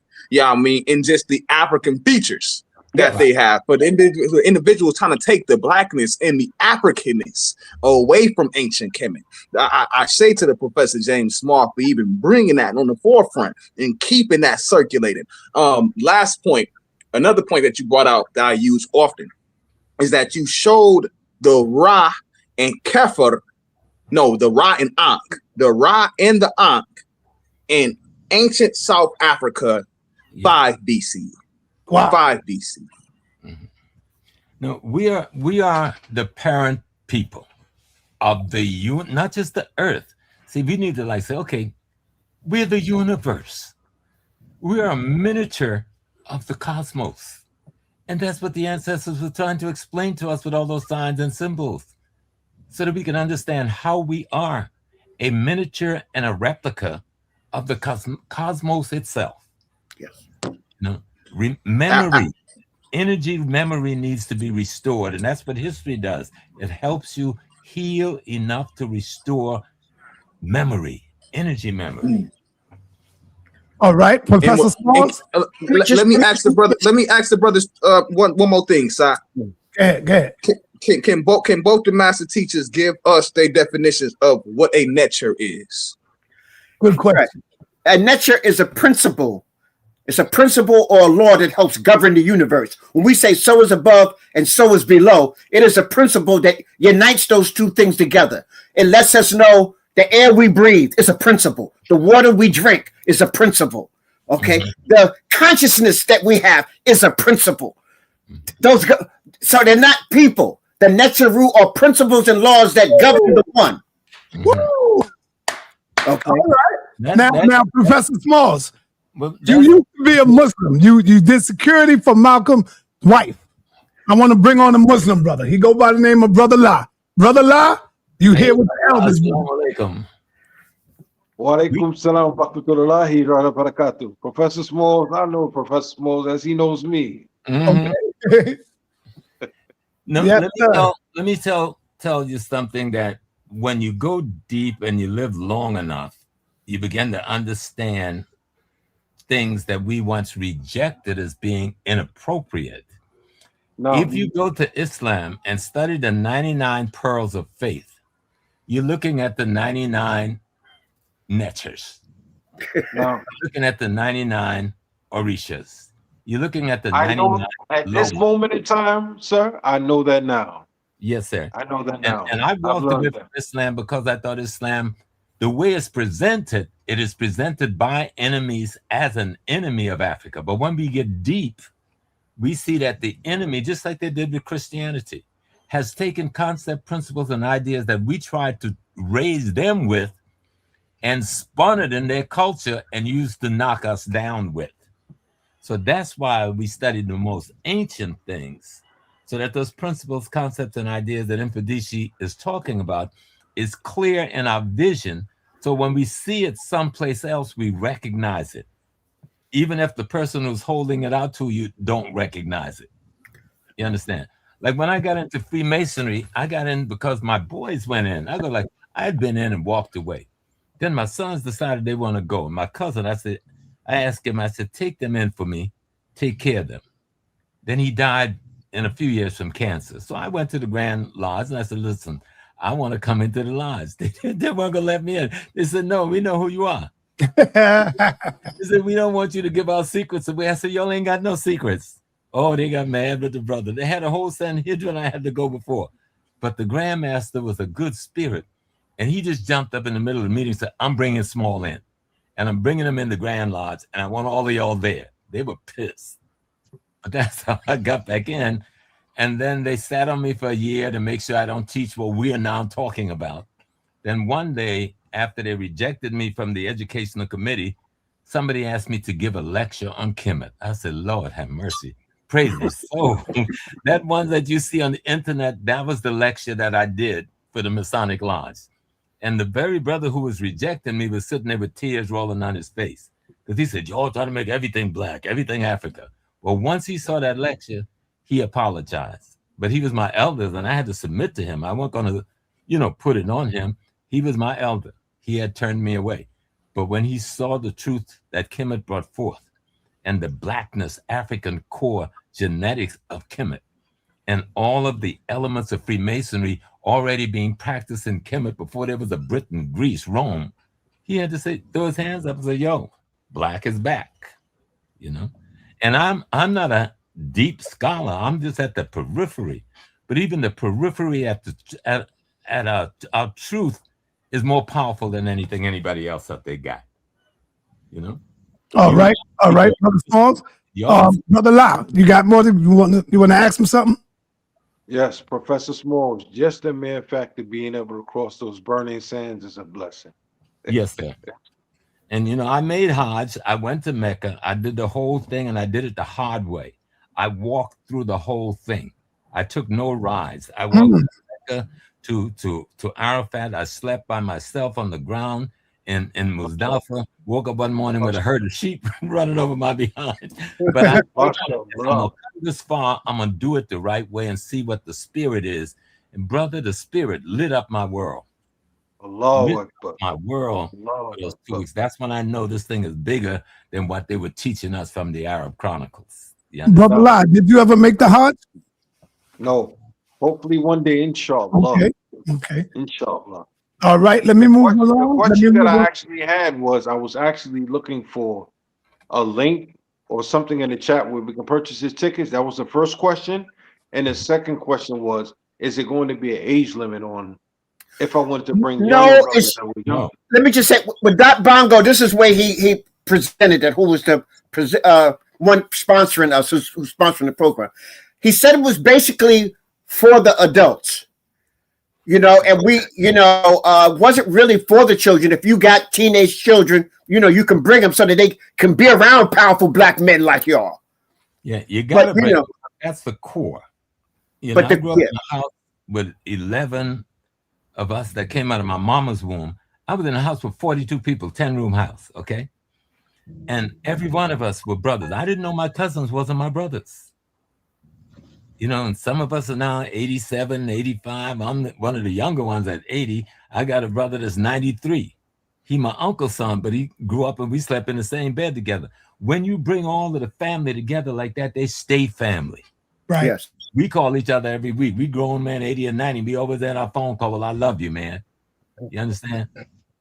Speaker 9: I mean, and just the African features that they have. But the individuals trying to take the blackness and the Africanness away from ancient Kemet. I say to the Professor James Small for even bringing that on the forefront and keeping that circulating. Last point, another point that you brought out that I use often is that you showed the Ra and Kefir, the Ra and Ankh, the Ra and the Ankh in ancient South Africa, 5 BC. Wow. 5 BC.
Speaker 6: Mm-hmm. No, we are the parent people of the not just the earth. See, we need to say, okay, we're the universe. We are a miniature of the cosmos. And that's what the ancestors were trying to explain to us with all those signs and symbols, so that we can understand how we are a miniature and a replica of the cosmos itself.
Speaker 4: Yes.
Speaker 6: Memory, energy memory needs to be restored. And that's what history does. It helps you heal enough to restore memory, energy memory.
Speaker 2: All right, Professor Smalls.
Speaker 9: Let me ask the brothers one more thing, Si.
Speaker 2: Go ahead.
Speaker 9: Can both the master teachers give us their definitions of what a neter is?
Speaker 2: Good question.
Speaker 4: A neter is a principle. It's a principle or a law that helps govern the universe. When we say so is above and so is below, it is a principle that unites those two things together. It lets us know the air we breathe is a principle. The water we drink is a principle. Okay. Mm-hmm. The consciousness that we have is a principle. So they're not people. The neteru are principles and laws that govern the one.
Speaker 2: Woo!
Speaker 4: Okay.
Speaker 2: All right. Now, Professor Smalls, you used to be a Muslim. You did security for Malcolm's wife. I want to bring on a Muslim brother. He go by the name of Brother La. Brother La, you hear what the elders do.
Speaker 10: Wa alaikum salam wa rahmatullahi wa barakatuh. Professor Smalls, I know Professor Smalls as he knows me.
Speaker 6: Mm-hmm. Okay. Let me tell you something, that when you go deep and you live long enough, you begin to understand things that we once rejected as being inappropriate. No. If you go to Islam and study the 99 pearls of faith, you're looking at the 99 neters. No. You're looking at the 99 orishas. You're looking at the 99.
Speaker 10: At this moment in time, sir, I know that now.
Speaker 6: Yes, sir.
Speaker 10: I know that now.
Speaker 6: And I walked away from Islam because I thought Islam, the way it's presented, it is presented by enemies as an enemy of Africa. But when we get deep, we see that the enemy, just like they did with Christianity, has taken concept, principles, and ideas that we tried to raise them with and spun it in their culture and used to knock us down with. So that's why we studied the most ancient things, so that those principles, concepts, and ideas that Mfundishi is talking about is clear in our vision. So when we see it someplace else, we recognize it, even if the person who's holding it out to you don't recognize it. You understand? Like when I got into Freemasonry, I got in because my boys went in. I had been in and walked away. Then my sons decided they want to go. And my cousin, I asked him, I said, take them in for me, take care of them. Then he died in a few years from cancer. So I went to the Grand Lodge and I said, listen, I want to come into the lodge. They weren't going to let me in. They said, no, we know who you are. They said, we don't want you to give our secrets away. I said, y'all ain't got no secrets. Oh, they got mad with the brother. They had a whole Sanhedrin I had to go before. But the Grand Master was a good spirit. And he just jumped up in the middle of the meeting and said, I'm bringing Small in. And I'm bringing them in the Grand Lodge. And I want all of y'all there. They were pissed. But that's how I got back in. And then they sat on me for a year to make sure I don't teach what we are now talking about. Then one day, after they rejected me from the educational committee, somebody asked me to give a lecture on Kemet. I said, Lord, have mercy. Praise the soul. That one that you see on the internet, that was the lecture that I did for the Masonic Lodge. And the very brother who was rejecting me was sitting there with tears rolling on his face. Because he said, y'all trying to make everything black, everything Africa. Well, once he saw that lecture, he apologized. But he was my elder, and I had to submit to him. I wasn't going to, put it on him. He was my elder. He had turned me away. But when he saw the truth that Kemet brought forth and the blackness, African core genetics of Kemet, and all of the elements of Freemasonry already being practiced in Kemet before there was a Britain, Greece, Rome, he had to throw his hands up and say, yo, black is back, And I'm not a deep scholar. I'm just at the periphery. But even the periphery at our truth is more powerful than anything anybody else that they got.
Speaker 2: All right, Brother Smalls. Brother Lau, you got more? You want to ask him something?
Speaker 10: Yes, Professor Smalls. Just the mere fact of being able to cross those burning sands is a blessing.
Speaker 6: Yes, sir. And I made Hajj. I went to Mecca. I did the whole thing, and I did it the hard way. I walked through the whole thing. I took no rides. I walked from Mecca to Arafat. I slept by myself on the ground in Muzdalifah. Woke up one morning with a herd of sheep running over my behind. But I'm gonna come this far. I'm gonna do it the right way and see what the spirit is. And brother, the spirit lit up my world. My world for those 2 weeks. That's when I know this thing is bigger than what they were teaching us from the Arab Chronicles.
Speaker 2: Brother Lai, did you ever make the Hajj?
Speaker 10: No. Hopefully one day, inshallah.
Speaker 2: Okay.
Speaker 10: Inshallah.
Speaker 2: All right, let me move along.
Speaker 10: The question that I actually had was I was actually looking for a link or something in the chat where we can purchase his tickets. That was the first question. And the second question was, is it going to be an age limit on if I wanted to bring
Speaker 4: no? Let me just say, with Dot Bongo, this is where he presented that. Who was the one sponsoring us? Who's sponsoring the program? He said it was basically for the adults. And we, wasn't really for the children. If you got teenage children, you can bring them so that they can be around powerful black men like y'all.
Speaker 6: Yeah, you got to bring. That's the core. I grew up in a house with 11 of us that came out of my mama's womb. I was in a house with 42 people, 10-room house, okay? And every one of us were brothers. I didn't know my cousins wasn't my brothers. And some of us are now 87, 85. I'm one of the younger ones at 80. I got a brother that's 93. He my uncle's son, but he grew up and we slept in the same bed together. When you bring all of the family together like that, they stay family.
Speaker 2: Right.
Speaker 4: Yes.
Speaker 6: We call each other every week. We grown man 80 and 90. We always had our phone call. Well, I love you, man. You understand?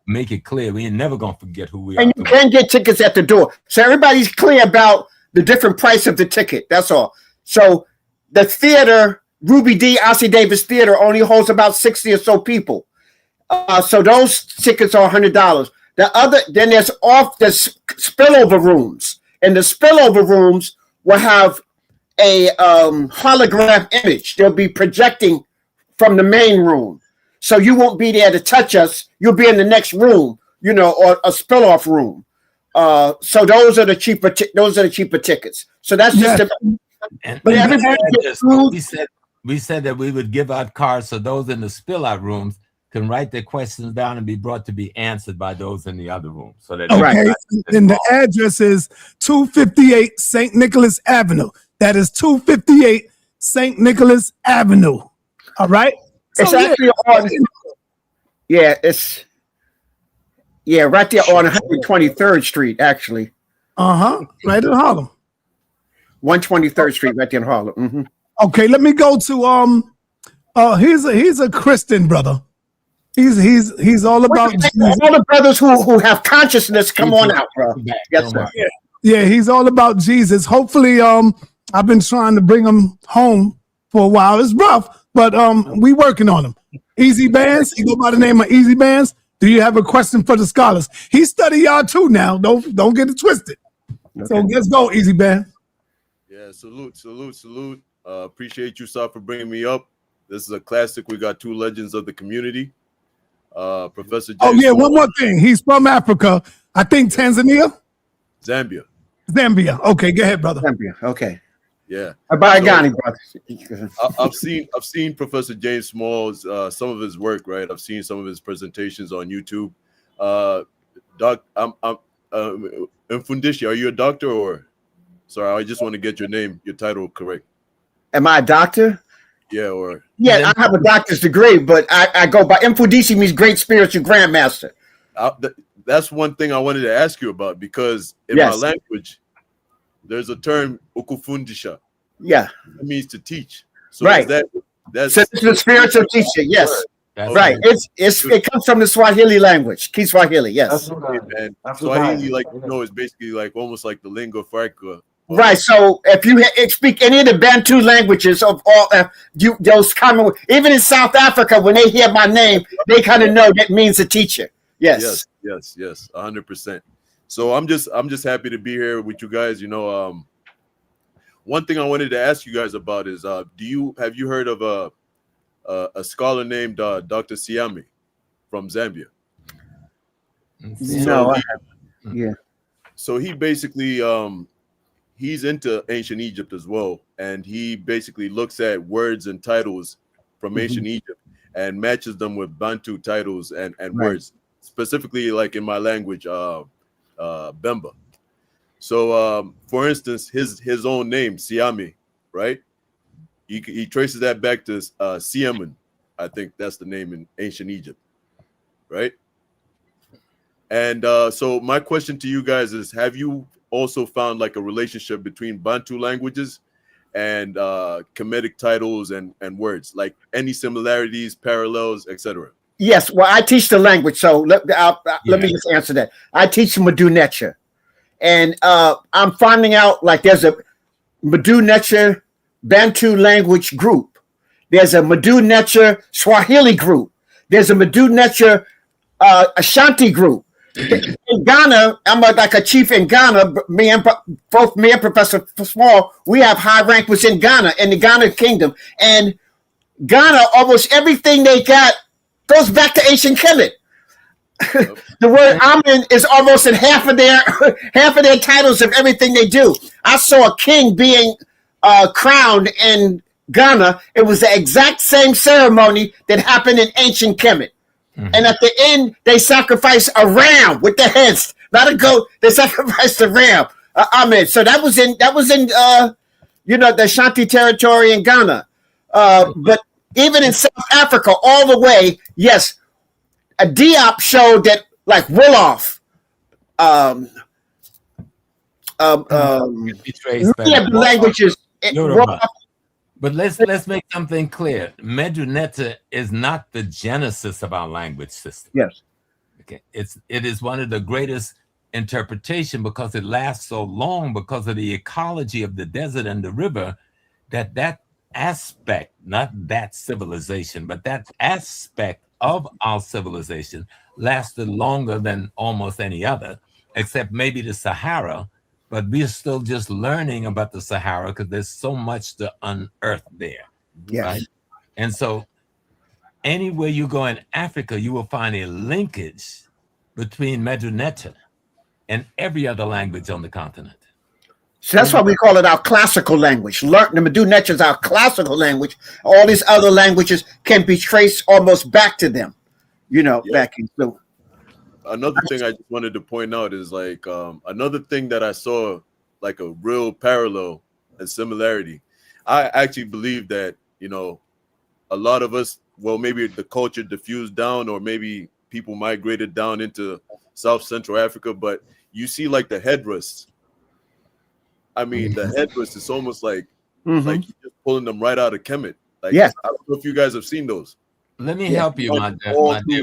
Speaker 6: Make it clear. We ain't never going to forget who we are.
Speaker 4: And you can get tickets at the door. So everybody's clear about the different price of the ticket. That's all. So the theater, Ruby D. Ossie Davis Theater, only holds about 60 or so people. So those tickets are $100. Then there's spillover rooms. And the spillover rooms will have a holograph image. They'll be projecting from the main room. So you won't be there to touch us. You'll be in the next room, or a spill-off room. So those are the cheaper tickets. So that's just
Speaker 6: but everybody gets food. We said that we would give out cards so those in the spill-out rooms can write their questions down and be brought to be answered by those in the other room. So that
Speaker 2: and the address is 258 St. Nicholas Avenue. That is 258 St. Nicholas Avenue. All right.
Speaker 4: It's actually on. Yeah, it's right there on 123rd Street, actually.
Speaker 2: Right in Harlem.
Speaker 4: 123rd Street, right there in Harlem. Mm-hmm.
Speaker 2: Okay, let me go to he's a Christian brother. He's all about Jesus.
Speaker 4: All the brothers who have consciousness, come on out, bro. Yes, sir.
Speaker 2: Yeah, he's all about Jesus. Hopefully, I've been trying to bring him home for a while. It's rough, but we working on him. Easy Bands, he go by the name of Easy Bands. Do you have a question for the scholars? He study y'all too now. Don't get it twisted. Okay. So let's go, Easy Band.
Speaker 11: Yeah, salute. Appreciate you, sir, for bringing me up. This is a classic. We got two legends of the community. Professor James.
Speaker 2: One more thing. He's from Africa. I think Tanzania?
Speaker 11: Zambia.
Speaker 2: Okay, go ahead, brother.
Speaker 4: Zambia, okay.
Speaker 11: Yeah.
Speaker 4: Ghani, brother.
Speaker 11: I've seen Professor James Smalls, some of his work, right? I've seen some of his presentations on YouTube. Mfundishi, are you a doctor or? Sorry, I just want to get your title correct.
Speaker 4: Am I a doctor?
Speaker 11: Yeah, or
Speaker 4: yeah, I have a doctor's degree, but I go by Mfundishi means great spiritual grandmaster.
Speaker 11: That's one thing I wanted to ask you about, because in my language, there's a term ukufundisha.
Speaker 4: Yeah,
Speaker 11: it means to teach. So
Speaker 4: right.
Speaker 11: That's
Speaker 4: so it's a spiritual teacher. Yes,
Speaker 11: that's
Speaker 4: right. It comes from the Swahili language, Kiswahili. Yes,
Speaker 11: man. Swahili, like is basically like almost like the lingua franca.
Speaker 4: Right. So if you speak any of the Bantu languages of all those common, even in South Africa, when they hear my name, they kind of know that means a teacher. Yes.
Speaker 11: Yes. 100%. So I'm just happy to be here with you guys. You know, one thing I wanted to ask you guys about is, have you heard of a scholar named Dr. Siami from Zambia?
Speaker 4: No.
Speaker 11: So he basically he's into ancient Egypt as well, and he basically looks at words and titles from ancient Egypt and matches them with Bantu titles and words, specifically like in my language, Bemba. So, for instance, his own name, Siami, right? He traces that back to Siamun. I think that's the name in ancient Egypt, right? And so my question to you guys is, have you also found like a relationship between Bantu languages and Kemetic titles and words, like any similarities, parallels, etc.?
Speaker 4: Yes. Well, I teach the language, so let me just answer that. I teach sa.neter. And I'm finding out like there's a sa.neter Bantu language group. There's a sa.neter Swahili group. There's a sa.neter Ashanti group. In Ghana, I'm like a chief in Ghana. Both me and Professor Small, we have high rank within Ghana, in the Ghana kingdom. And Ghana, almost everything they got goes back to ancient Kemet. The word Amen is almost in half of their titles of everything they do. I saw a king being crowned in Ghana. It was the exact same ceremony that happened in ancient Kemet. And at the end, they sacrificed a ram with the heads, not a goat. They sacrificed a ram. Amen. So that was in the Ashanti territory in Ghana. But even in South Africa, all the way, yes. A Diop showed that, like Wolof, many of the languages.
Speaker 6: But let's make something clear. sa.neter is not the genesis of our language system.
Speaker 4: Yes.
Speaker 6: Okay. It is one of the greatest interpretation because it lasts so long because of the ecology of the desert and the river, that aspect, not that civilization, but that aspect of our civilization lasted longer than almost any other, except maybe the Sahara, but we're still just learning about the Sahara because there's so much to unearth there.
Speaker 4: Yes.
Speaker 6: Right? And so anywhere you go in Africa, you will find a linkage between sa.neter and every other language on the continent.
Speaker 4: So that's why we call it our classical language. The sa.neter is our classical language. All these other languages can be traced almost back to them, back into.
Speaker 11: Another thing I just wanted to point out is like another thing that I saw like a real parallel and similarity. I actually believe that, a lot of us, well, maybe the culture diffused down, or maybe people migrated down into South Central Africa, but you see like the headrests. I mean, the headrest is almost like you're just pulling them right out of Kemet. Like,
Speaker 4: yes.
Speaker 11: I don't know if you guys have seen those.
Speaker 6: Let me help you, my dear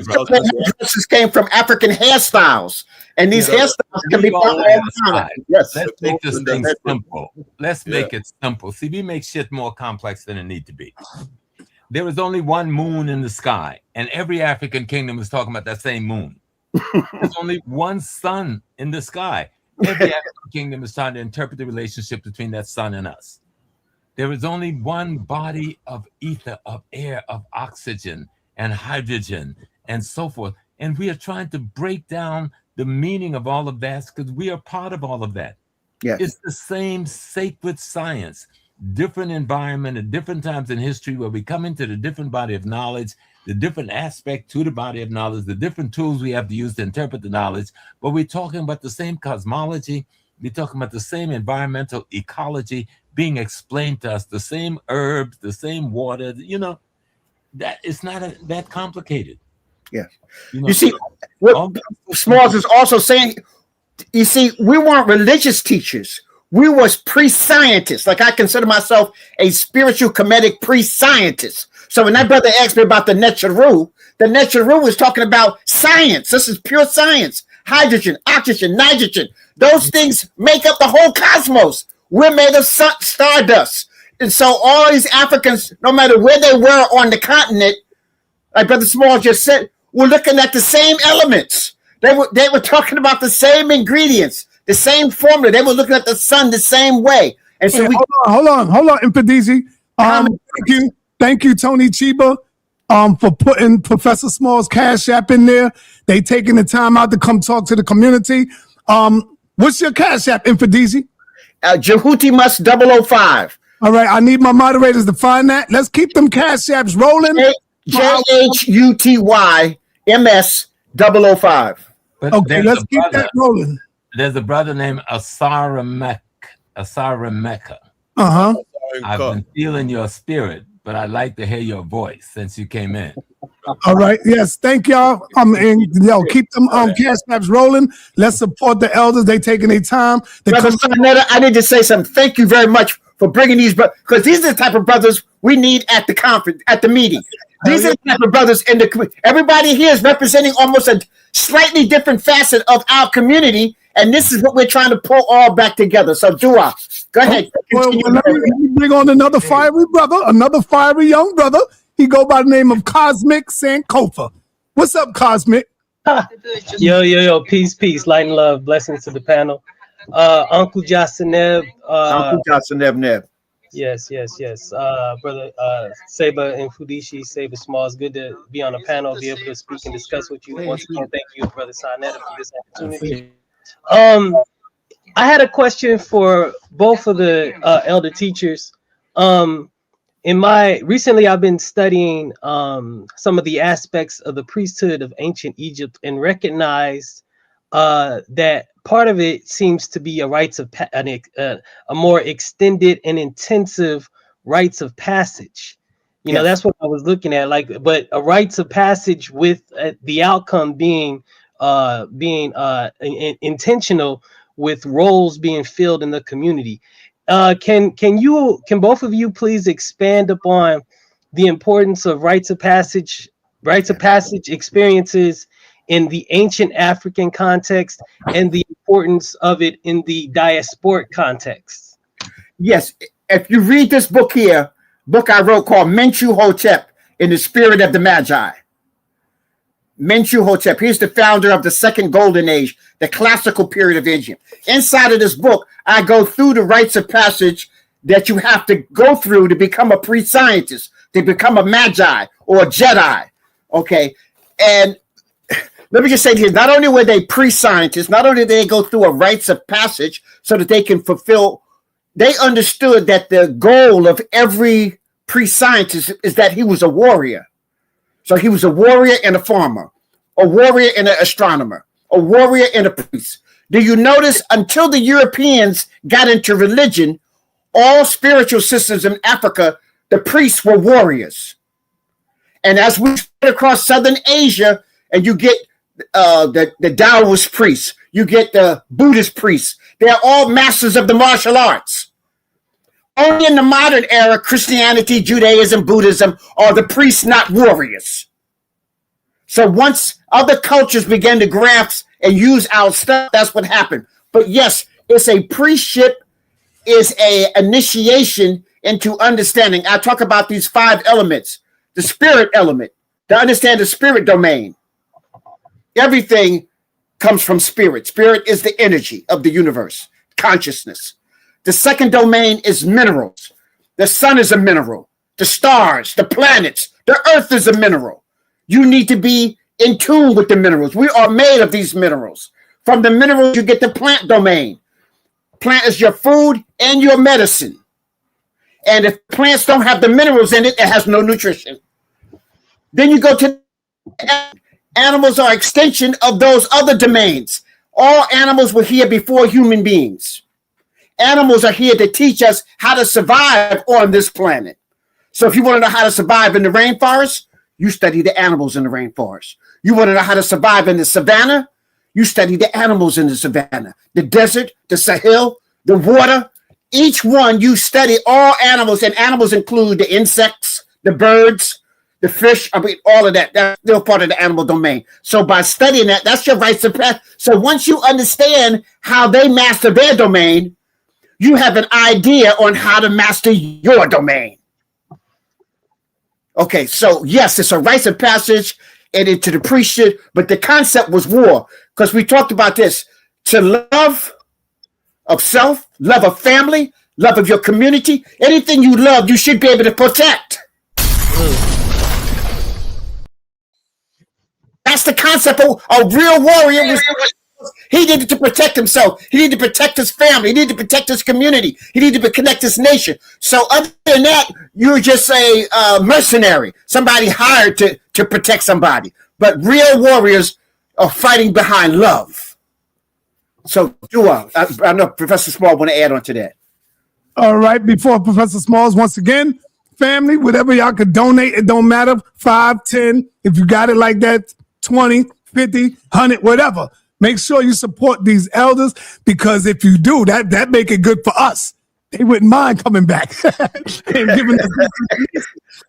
Speaker 6: brother.
Speaker 4: The headdresses came from African hairstyles, and these hairstyles can be found all the time. Yes.
Speaker 6: Let's make this thing simple. Let's make it simple. See, we make shit more complex than it need to be. There is only one moon in the sky, and every African kingdom is talking about that same moon. There's only one sun in the sky. Every African kingdom is trying to interpret the relationship between that sun and us. There is only one body of ether, of air, of oxygen and hydrogen and so forth. And we are trying to break down the meaning of all of that because we are part of all of that.
Speaker 4: Yes.
Speaker 6: It's the same sacred science, different environment at different times in history where we come into the different body of knowledge, the different aspect to the body of knowledge, the different tools we have to use to interpret the knowledge, but we're talking about the same cosmology, We're talking about the same environmental ecology being explained to us, the same herbs, the same water. That it's not that complicated.
Speaker 4: Yes. You see, what Smalls is also saying, you see, we weren't religious teachers. We was pre-scientists. Like I consider myself a spiritual Kemetic pre-scientist. So when that brother asked me about the Neteru was talking about science. This is pure science. Hydrogen, oxygen, nitrogen. Those things make up the whole cosmos. We're made of stardust. And so all these Africans, no matter where they were on the continent, like Brother Small just said, were looking at the same elements. They were talking about the same ingredients, the same formula. They were looking at the sun the same way. And so
Speaker 2: hold on, Mfundishi. Thank you, Tony Chiba, for putting Professor Small's Cash App in there. They taking the time out to come talk to the community. What's your Cash App, Mfundishi?
Speaker 4: Jhutyms 005.
Speaker 2: All right, I need my moderators to find that. Let's keep them Cash Apps rolling.
Speaker 4: JHUTYMS 005.
Speaker 2: Okay, let's keep that rolling.
Speaker 6: There's a brother named Asarameka.
Speaker 2: Uh-huh.
Speaker 6: I've been feeling your spirit, but I'd like to hear your voice since you came in.
Speaker 2: All right. Yes. Thank y'all. Keep them Cash Apps rolling. Let's support the elders. They taking their time.
Speaker 4: I need to say something. Thank you very much for bringing these brothers, because these are the type of brothers we need at the conference, at the meeting. These are the type of brothers in the community. Everybody here is representing almost a slightly different facet of our community, and this is what we're trying to pull all back together. So, Dua, go ahead.
Speaker 2: Let me bring on another fiery brother, another fiery young brother. He go by the name of Cosmic Sankofa. What's up, Cosmic?
Speaker 12: Yo, peace, light and love, blessings to the panel. Uncle Jasaneb.
Speaker 4: Uncle Jasaneb Neb.
Speaker 12: Yes. Brother Saba and Mfundishi, Saba Smalls, good to be on the panel, be able to speak and discuss with you. Once again, thank you, Brother sa.neter, for this opportunity. I had a question for both of the elder teachers. Recently I've been studying some of the aspects of the priesthood of ancient Egypt and recognized that part of it seems to be a more extended and intensive rites of passage. You know, that's what I was looking at. But a rites of passage with the outcome being intentional, with roles being filled in the community. Can both of you please expand upon the importance of rites of passage experiences in the ancient African context and the importance of it in the diasporic context?
Speaker 4: Yes, if you read this book here, I wrote called Menchu Hotep in the Spirit of the Magi. Menchu Hotep, he's the founder of the Second Golden Age, the classical period of Egypt. Inside of this book, I go through the rites of passage that you have to go through to become a pre-scientist, to become a magi or a Jedi. Okay, and let me just say here, not only were they pre-scientists, not only did they go through a rites of passage so that they can fulfill, they understood that the goal of every pre-scientist is that he was a warrior. So he was a warrior and a farmer, a warrior and an astronomer, a warrior and a priest. Do you notice until the Europeans got into religion, all spiritual systems in Africa, the priests were warriors. And as we spread across Southern Asia, and you get the Taoist priests, you get the Buddhist priests, they're all masters of the martial arts. Only in the modern era, Christianity, Judaism, Buddhism are the priests, not warriors. So once other cultures began to grasp and use our stuff, that's what happened. But yes, it's a priestship, is a initiation into understanding. I talk about these 5 elements. The spirit element, to understand the spirit domain. Everything comes from spirit. Spirit is the energy of the universe, consciousness. The second domain is minerals. The sun is a mineral. The stars, the planets, the earth is a mineral. You need to be in tune with the minerals. We are made of these minerals. From the minerals, you get the plant domain. Plant is your food and your medicine. And if plants don't have the minerals in it, it has no nutrition. Then you go to animals are extension of those other domains. All animals were here before human beings. Animals are here to teach us how to survive on this planet. So if you want to know how to survive in the rainforest, you study the animals in the rainforest. You want to know how to survive in the savannah, you study the animals in the savannah. The desert, the Sahel, the water, each one you study all animals, and animals include the insects, the birds, the fish, I mean, all of that. That's still part of the animal domain. So by studying that, that's your rights of passage. So once you understand how they master their domain, you have an idea on how to master your domain. Okay, so yes, it's a rites of passage and into the priesthood, but the concept was war, because we talked about this. To love of self, love of family, love of your community, anything you love, you should be able to protect. That's the concept of a real warrior. He needed to protect himself. He needed to protect his family. He needed to protect his community. He needed to connect his nation. So other than that, you're just a mercenary, somebody hired to protect somebody. But real warriors are fighting behind love. So I know Professor Small want to add on to that.
Speaker 2: All right, before Professor Smalls, once again, family, whatever y'all could donate, it don't matter, 5, 10, if you got it like that, 20, 50, 100, whatever. Make sure you support these elders, because if you do, that make it good for us. They wouldn't mind coming back and giving us.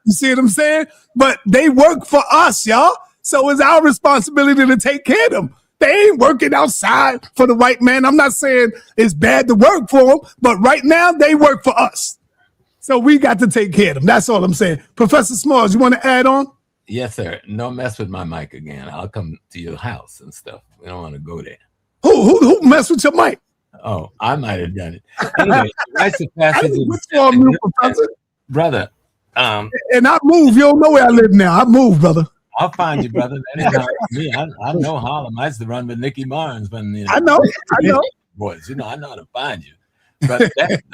Speaker 2: You see what I'm saying? But they work for us, y'all. So it's our responsibility to take care of them. They ain't working outside for the white man. I'm not saying it's bad to work for them, but right now they work for us. So we got to take care of them. That's all I'm saying. Professor Smalls, you want to add on?
Speaker 6: Yes, sir. No mess with my mic again. I'll come to your house and stuff. We don't want to go there.
Speaker 2: Who messed with your mic?
Speaker 6: Oh, I might have done it. Anyway, rites of passage. Brother.
Speaker 2: And I moved. You don't know where I live now. I moved, brother.
Speaker 6: I'll find you, brother. That ain't me. I know Harlem. I used to run with Nicky Barnes when
Speaker 2: I know.
Speaker 6: Boys, I know how to find you. But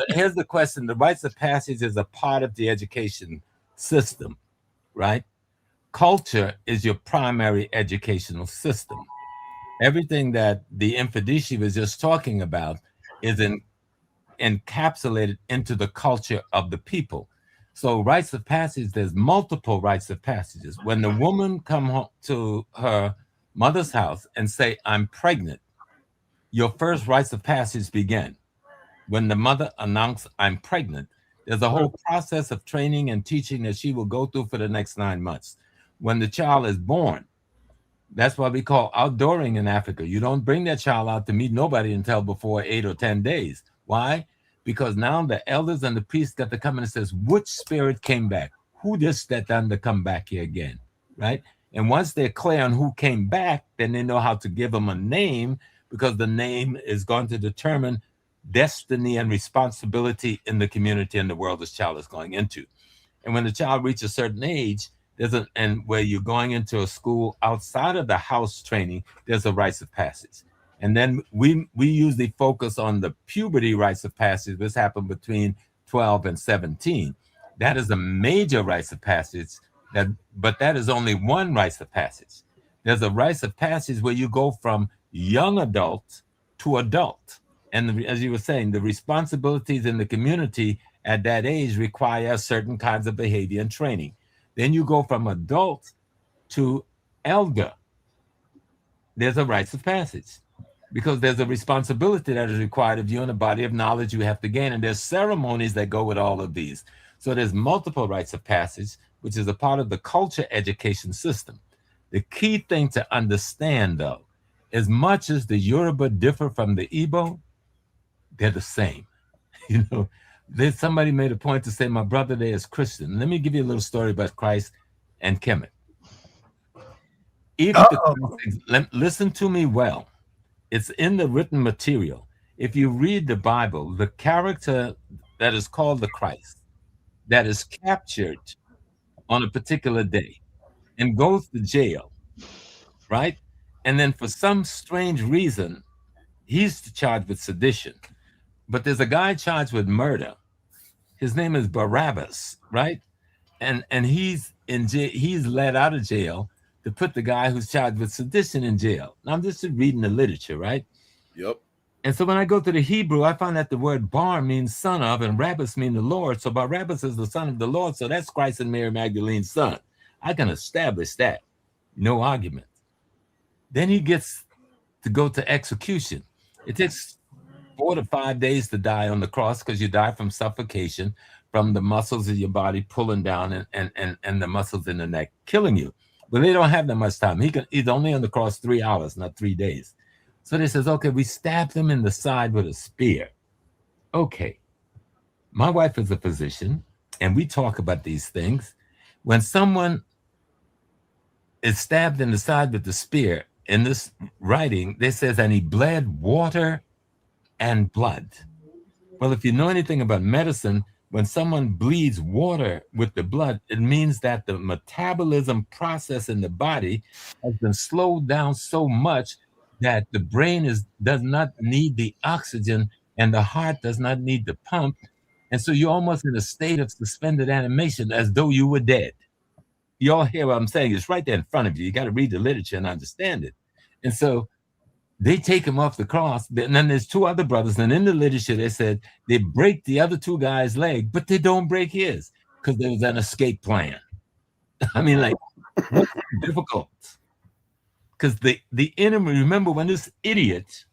Speaker 6: here's the question: the rites of passage is a part of the education system, right? Culture is your primary educational system. Everything that the Mfundishi was just talking about is encapsulated into the culture of the people. So rites of passage, there's multiple rites of passages. When the woman come home to her mother's house and say, I'm pregnant, your first rites of passage begin. When the mother announced, I'm pregnant, there's a whole process of training and teaching that she will go through for the next 9 months. When the child is born, that's what we call outdooring in Africa. You don't bring that child out to meet nobody until before 8 or 10 days. Why? Because now the elders and the priests got to come in and says, which spirit came back? Who just that done to come back here again, right? And once they're clear on who came back, then they know how to give them a name, because the name is going to determine destiny and responsibility in the community and the world this child is going into. And when the child reaches a certain age, and where you're going into a school outside of the house training, there's a rites of passage. And then we usually focus on the puberty rites of passage, which happen between 12 and 17. That is a major rites of passage, but that is only one rites of passage. There's a rites of passage where you go from young adult to adult. And as you were saying, the responsibilities in the community at that age require certain kinds of behavior and training. Then you go from adult to elder. There's a rites of passage, because there's a responsibility that is required of you and a body of knowledge you have to gain. And there's ceremonies that go with all of these. So there's multiple rites of passage, which is a part of the culture education system. The key thing to understand, though, as much as the Yoruba differ from the Igbo, they're the same. Somebody made a point to say, my brother there is Christian. Let me give you a little story about Christ and Kemet. Listen to me well. It's in the written material. If you read the Bible, the character that is called the Christ, that is captured on a particular day and goes to jail, right? And then for some strange reason, he's charged with sedition. But there's a guy charged with murder. His name is Barabbas, right? And he's in jail. He's let out of jail to put the guy who's charged with sedition in jail. Now I'm just reading the literature, right?
Speaker 11: Yep.
Speaker 6: And so when I go to the Hebrew, I find that the word bar means son of, and Rabbus mean the Lord. So Barabbas is the son of the Lord. So that's Christ and Mary Magdalene's son. I can establish that. No argument. Then he gets to go to execution. It takes 4 to 5 days to die on the cross because you die from suffocation, from the muscles of your body pulling down and the muscles in the neck killing you. But they don't have that much time. He's only on the cross 3 hours, not 3 days. So they says, okay, we stabbed him in the side with a spear. Okay. My wife is a physician, and we talk about these things. When someone is stabbed in the side with the spear, in this writing, they says, and he bled water and blood. Well, if you know anything about medicine, when someone bleeds water with the blood, it means that the metabolism process in the body has been slowed down so much that the brain does not need the oxygen and the heart does not need the pump. And so you're almost in a state of suspended animation as though you were dead. You all hear what I'm saying? It's right there in front of you. You got to read the literature and understand it. And so they take him off the cross. And then there's 2 other brothers. And in the literature, they said they break the other 2 guys' leg, but they don't break his because there was an escape plan. I mean, like, what's difficult? Because the enemy, remember when this idiot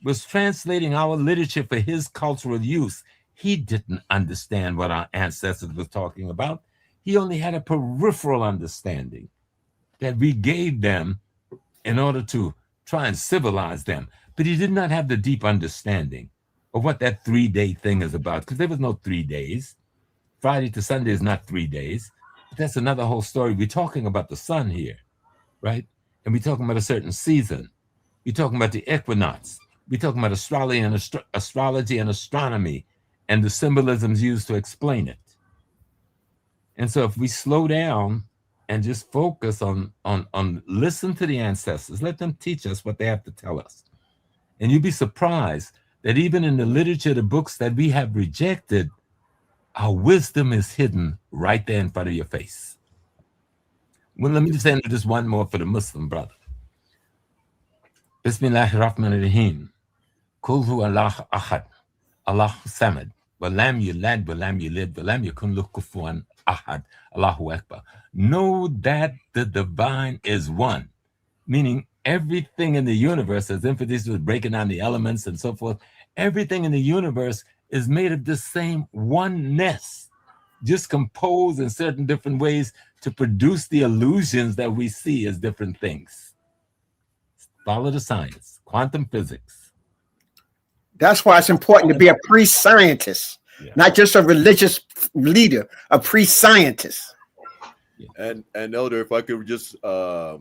Speaker 6: was translating our literature for his cultural use, he didn't understand what our ancestors were talking about. He only had a peripheral understanding that we gave them in order to try and civilize them. But he did not have the deep understanding of what that 3-day thing is about, because there was no 3 days. Friday to Sunday is not 3 days. But that's another whole story. We're talking about the sun here, right? And we're talking about a certain season. We're talking about the equinox. We're talking about astrology and astronomy and the symbolisms used to explain it. And so if we slow down and just focus on listen to the ancestors, let them teach us what they have to tell us. And you'd be surprised that even in the literature, the books that we have rejected, our wisdom is hidden right there in front of your face. Well, let me just end this one more for the Muslim brother. Bismillahirrahmanirrahim. Kul hu Allah ahad, Allah samad, wa lam yulad, wa lam yulid, wa lam yakun lahu kufuwan ahad, Allahu Akbar. Know that the divine is one, meaning everything in the universe, as Mfundishi was breaking down the elements and so forth, everything in the universe is made of the same oneness, just composed in certain different ways to produce the illusions that we see as different things. Follow the science, quantum physics.
Speaker 4: That's why it's important to be a pre-scientist, not just a religious leader, a pre-scientist.
Speaker 11: And Elder, if I could just
Speaker 2: Nah,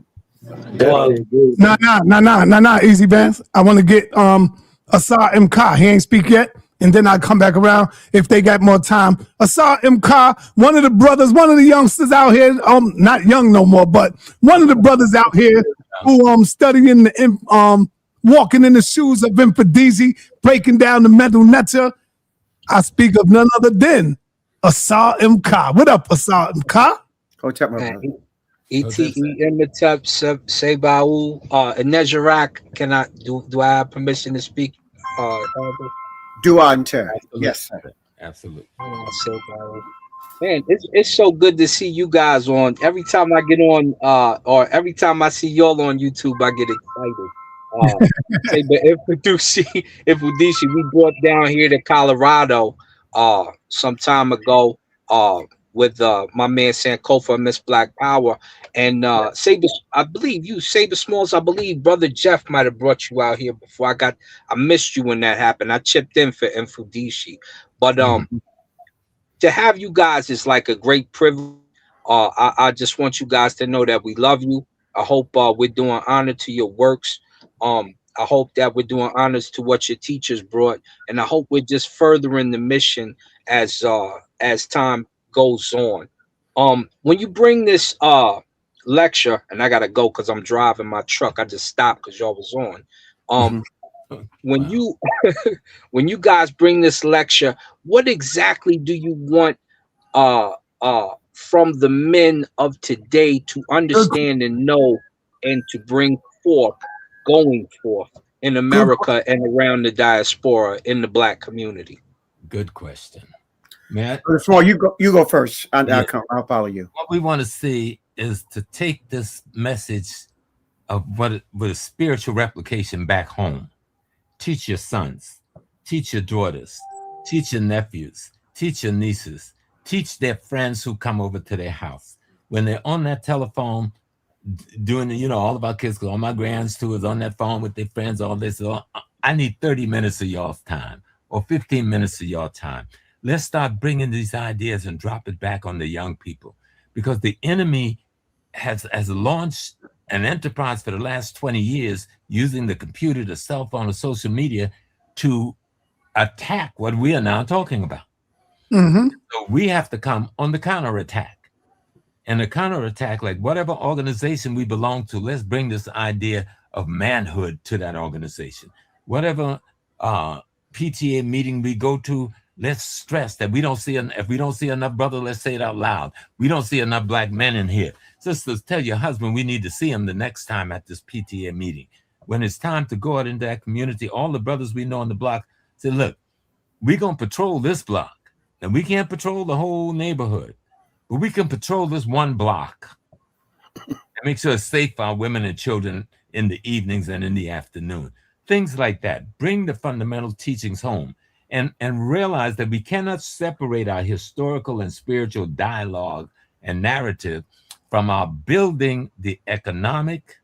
Speaker 2: Easy Vance. I want to get Asar M. Ka. He ain't speak yet. And then I come back around if they got more time. Asar M. Ka, one of the brothers, one of the youngsters out here, not young no more, but one of the brothers out here who studying the walking in the shoes of Mfundishi, breaking down the sa.neter. I speak of none other than Asar M. Ka. What up, Asar M. Ka?
Speaker 4: Go tell my brother.
Speaker 13: E.T.E. Sebaul, Nejarak. Can I do I have permission to speak?
Speaker 4: Sa.neter. Yes, sir.
Speaker 6: Absolutely.
Speaker 13: Man, it's so good to see you guys on. Every time I get on, or every time I see y'all on YouTube, I get excited. Mfundishi, we brought down here to Colorado some time ago with my man Sankofa and Miss Black Power. And Saber, I believe you, Saber Smalls, I believe Brother Jeff might have brought you out here before. I missed you when that happened. I chipped in for Mfundishi. But to have you guys is like a great privilege. I just want you guys to know that we love you. I hope we're doing honor to your works. I hope that we're doing honors to what your teachers brought, and I hope we're just furthering the mission as time goes on. When you bring this lecture, and I gotta go because I'm driving my truck. I just stopped because y'all was on. When you when you guys bring this lecture, what exactly do you want from the men of today to understand and know and to bring forth going forth? in America and around the diaspora in the Black community?
Speaker 6: Good question. Matt?
Speaker 4: Small, you go first. I'll follow you.
Speaker 6: What we want to see is to take this message of what with spiritual replication back home. Teach your sons, teach your daughters, teach your nephews, teach your nieces, teach their friends who come over to their house. When they're on that telephone, doing, all of our kids, because all my grands too is on that phone with their friends, all this. I need 30 minutes of y'all's time or 15 minutes of your time. Let's start bringing these ideas and drop it back on the young people, because the enemy has launched an enterprise for the last 20 years using the computer, the cell phone, the social media to attack what we are now talking about.
Speaker 2: Mm-hmm.
Speaker 6: So we have to come on the counterattack. And the counterattack, like whatever organization we belong to, let's bring this idea of manhood to that organization. Whatever PTA meeting we go to, let's stress that if we don't see enough brothers, let's say it out loud. We don't see enough Black men in here. Sisters, tell your husband we need to see him the next time at this PTA meeting. When it's time to go out into that community, all the brothers we know on the block say, look, we're going to patrol this block. And we can't patrol the whole neighborhood, but we can patrol this one block and make sure it's safe for our women and children in the evenings and in the afternoon. Things like that. Bring the fundamental teachings home and realize that we cannot separate our historical and spiritual dialogue and narrative from our building the economic,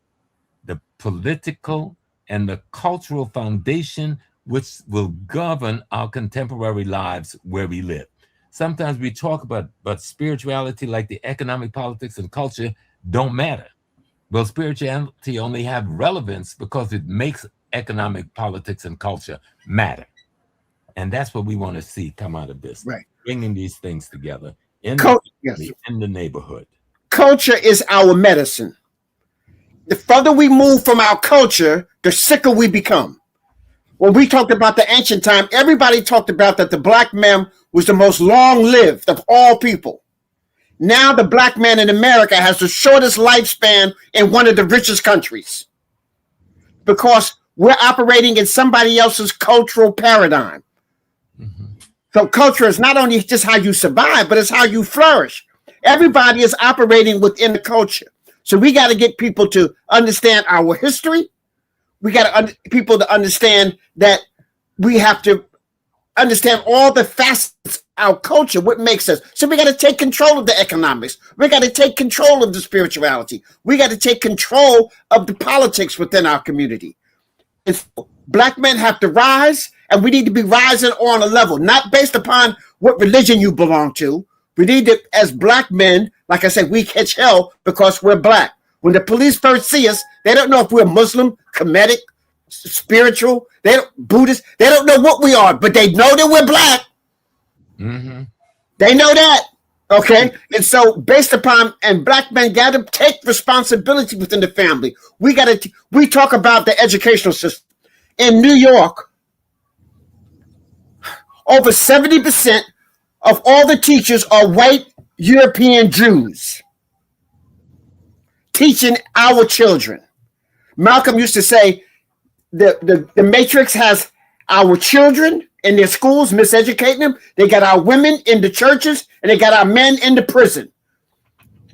Speaker 6: the political, and the cultural foundation which will govern our contemporary lives where we live. Sometimes we talk about spirituality like the economic, politics, and culture don't matter. Well, spirituality only have relevance because it makes economic, politics, and culture matter. And that's what we want to see come out of this.
Speaker 4: Right.
Speaker 6: Bringing these things together in the neighborhood.
Speaker 4: Culture is our medicine. The further we move from our culture, the sicker we become. When we talked about the ancient time, everybody talked about that the Black man was the most long-lived of all people. Now the Black man in America has the shortest lifespan in one of the richest countries because we're operating in somebody else's cultural paradigm. Mm-hmm. So culture is not only just how you survive, but it's how you flourish. Everybody is operating within the culture. So we got to get people to understand our history. We got people to understand that we have to understand all the facets of our culture, what makes us. So we got to take control of the economics. We got to take control of the spirituality. We got to take control of the politics within our community. And so Black men have to rise, and we need to be rising on a level, not based upon what religion you belong to. We need to, as Black men, like I said, we catch hell because we're Black. When the police first see us, they don't know if we're Muslim, Kemetic, spiritual, Buddhist. They don't know what we are, but they know that we're Black. Mm-hmm. They know that. Okay. And so based upon, and Black men got to take responsibility within the family. We talk about the educational system. In New York, over 70% of all the teachers are white European Jews teaching our children. Malcolm used to say the matrix has our children in their schools, miseducating them. They got our women in the churches, and they got our men in the prison.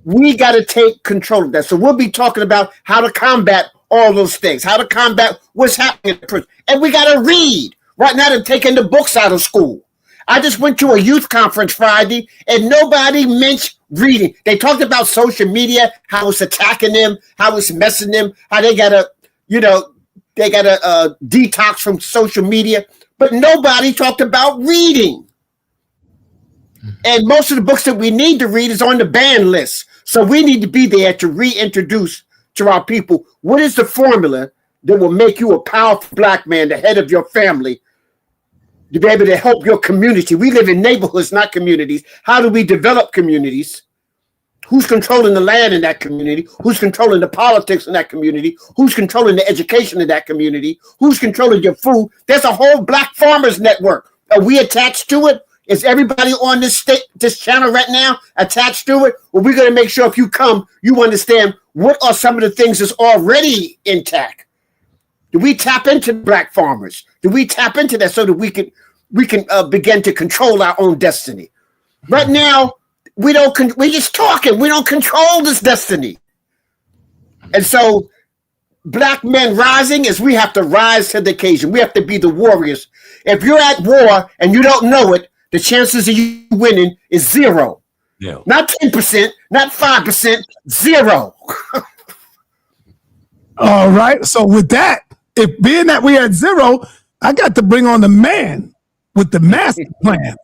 Speaker 4: We got to take control of that. So we'll be talking about how to combat all those things, how to combat what's happening in the prison. And we got to read. Right now, they're taking the books out of school. I just went to a youth conference Friday, and nobody mentioned reading. They talked about social media, how it's attacking them, how it's messing them, how they got to, detox from social media. But nobody talked about reading. And most of the books that we need to read is on the ban list. So we need to be there to reintroduce to our people what is the formula that will make you a powerful Black man, the head of your family, to be able to help your community. We live in neighborhoods, not communities. How do we develop communities? Who's controlling the land in that community? Who's controlling the politics in that community? Who's controlling the education in that community? Who's controlling your food? There's a whole Black farmers network. Are we attached to it? Is everybody on this channel right now attached to it? Well, we're going to make sure if you come, you understand what are some of the things that's already intact. Do we tap into black farmers? Do we tap into that so that we can begin to control our own destiny? Right now, we don't. We're just talking. We don't control this destiny. And so, black men rising is we have to rise to the occasion. We have to be the warriors. If you're at war and you don't know it, the chances of you winning is 0.
Speaker 6: Yeah.
Speaker 4: Not 10%, not 5%, 0.
Speaker 2: All right. So with that, if being that we had 0, I got to bring on the man with the master plan.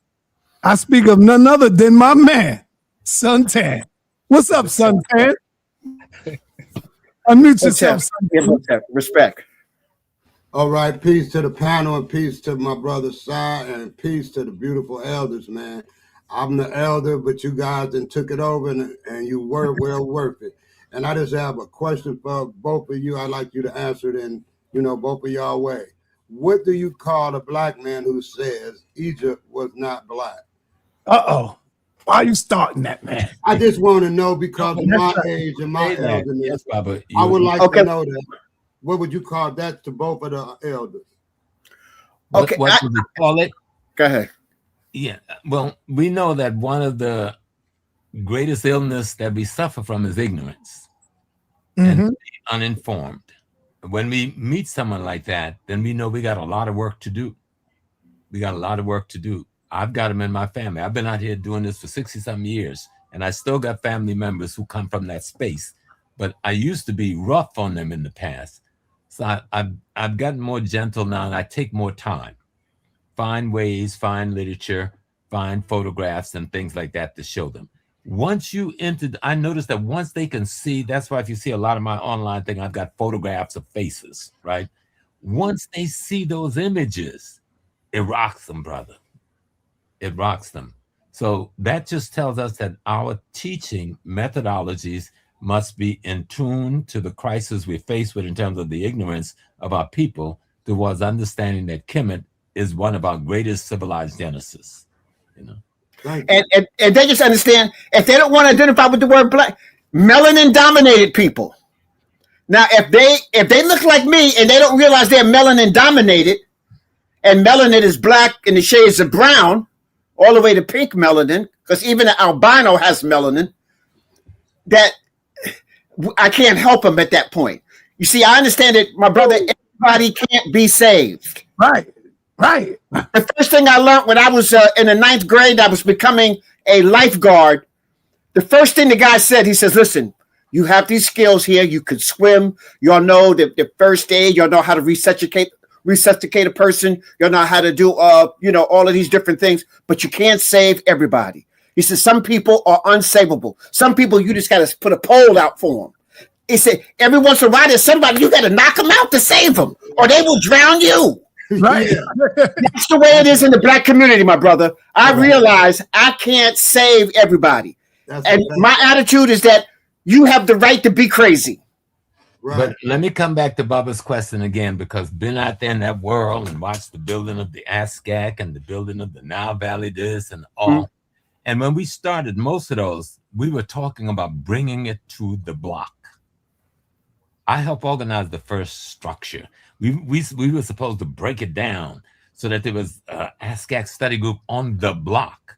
Speaker 2: I speak of none other than my man, Suntan. What's up, Suntan? Unmute yourself, Suntan.
Speaker 4: Respect.
Speaker 14: All right, peace to the panel and peace to my brother Sai and peace to the beautiful elders, man. I'm the elder, but you guys then took it over and you were well worth it. And I just have a question for both of you. I'd like you to answer it in, both of y'all way. What do you call a black man who says Egypt was not black?
Speaker 2: Uh-oh. Why are you starting that, man?
Speaker 14: I just want to know because of my age and my elderness.
Speaker 6: Yes, Robert.
Speaker 14: I would like to know that. What would you call that to both of the elders?
Speaker 6: What would you call it?
Speaker 4: Go ahead.
Speaker 6: Yeah. Well, we know that one of the greatest illness that we suffer from is ignorance and being uninformed. When we meet someone like that, then we know we got a lot of work to do. We got a lot of work to do. I've got them in my family. I've been out here doing this for 60-something years, and I still got family members who come from that space. But I used to be rough on them in the past. So I've gotten more gentle now, and I take more time. Find ways, find literature, find photographs and things like that to show them. Once you enter, I noticed that once they can see, that's why if you see a lot of my online thing, I've got photographs of faces, right? Once they see those images, it rocks them, brother. It rocks them. So that just tells us that our teaching methodologies must be in tune to the crisis we're faced with in terms of the ignorance of our people towards understanding that Kemet is one of our greatest civilized genesis.
Speaker 4: And they just understand if they don't want to identify with the word black, melanin dominated people. Now, if they look like me and they don't realize they're melanin dominated, and melanin is black in the shades of brown, all the way to pink melanin, because even an albino has melanin, that I can't help them at that point. You see, I understand that, my brother, everybody can't be saved.
Speaker 2: Right. Right.
Speaker 4: The first thing I learned when I was in the 9th grade, I was becoming a lifeguard. The first thing the guy said, he says, listen, you have these skills here. You could swim. Y'all know the first aid. Y'all know how to resuscitate a person. Y'all know how to do, all of these different things, but you can't save everybody. He says, some people are unsavable. Some people, you just got to put a pole out for them. He said, every once in a while, there's somebody, you got to knock them out to save them, or they will drown you.
Speaker 2: Right.
Speaker 4: That's the way it is in the black community, my brother. I realize I can't save everybody. And my attitude is that you have the right to be crazy.
Speaker 6: Right. But let me come back to Bubba's question again, because been out there in that world and watched the building of the ASCAC and the building of the Nile Valley this and all. And when we started most of those, we were talking about bringing it to the block. I helped organize the first structure. We were supposed to break it down so that there was an ASCAC study group on the block.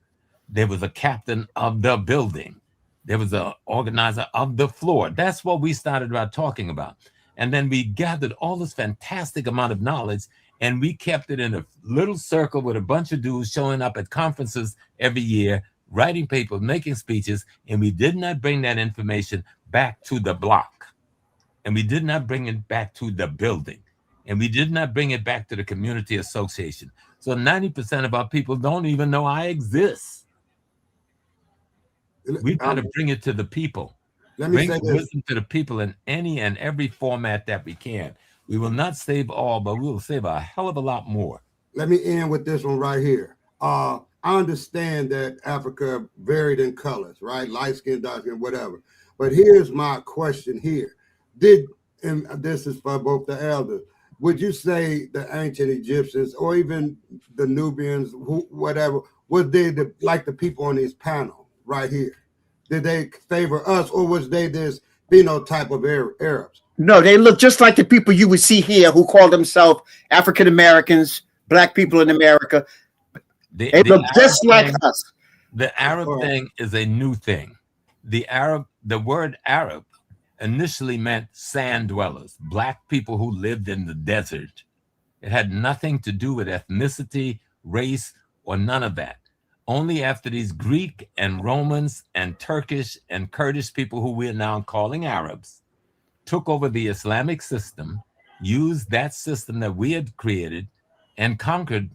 Speaker 6: There was a captain of the building. There was an organizer of the floor. That's what we started about talking about. And then we gathered all this fantastic amount of knowledge, and we kept it in a little circle with a bunch of dudes showing up at conferences every year, writing papers, making speeches, and we did not bring that information back to the block. And we did not bring it back to the building. And we did not bring it back to the community association. So 90% of our people don't even know I exist. We got to bring it to the people. Bring wisdom to the people in any and every format that we can. We will not save all, but we will save a hell of a lot more.
Speaker 14: Let me end with this one right here. I understand that Africa varied in colors, right? Light skin, dark skin, whatever. But here's my question here. And this is for both the elders, would you say the ancient Egyptians or even the Nubians, whatever, was they like the people on this panel right here? Did they favor us, or was they this phenotype of Arabs.
Speaker 4: No, they look just like the people you would see here who call themselves African Americans, black people in America. They look just like us.
Speaker 6: The Arab thing is a new thing. The word Arab initially meant sand dwellers, black people who lived in the desert. It had nothing to do with ethnicity, race, or none of that. Only after these Greek and Romans and Turkish and Kurdish people who we're now calling Arabs took over the Islamic system, used that system that we had created, and conquered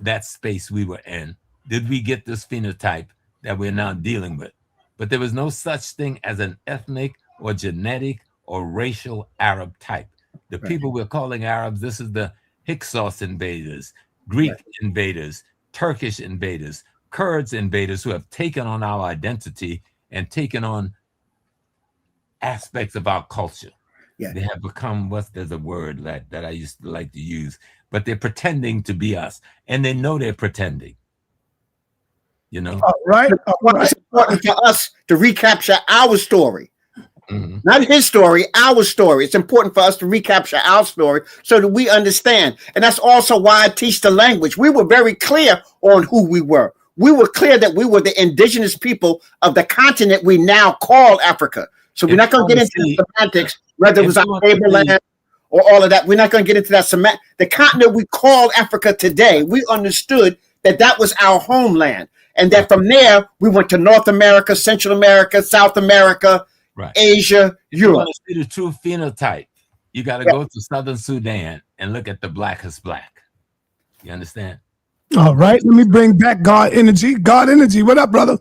Speaker 6: that space we were in, did we get this phenotype that we're now dealing with. But there was no such thing as an ethnic or genetic or racial Arab type. The people we're calling Arabs, this is the Hyksos invaders, Greek invaders, Turkish invaders, Kurds invaders who have taken on our identity and taken on aspects of our culture. They have become, there's a word that I used to like to use, but they're pretending to be us, and they know they're pretending. You know?
Speaker 4: It's important for us to recapture our story. Not his story, our story. It's important for us to recapture our story so that we understand. And that's also why I teach the language. We were very clear on who we were. We were clear that we were the indigenous people of the continent we now call Africa. So we're not going to get into the semantics, whether it was our tableland or all of that. We're not going to get into that semantics. The continent we call Africa today, we understood that that was our homeland. And that from there, we went to North America, Central America, South America, Asia, Europe.
Speaker 6: You want to see the true phenotype, you got to go to Southern Sudan and look at the blackest black. You understand?
Speaker 2: All right, let me bring back God energy. God energy, what up, brother?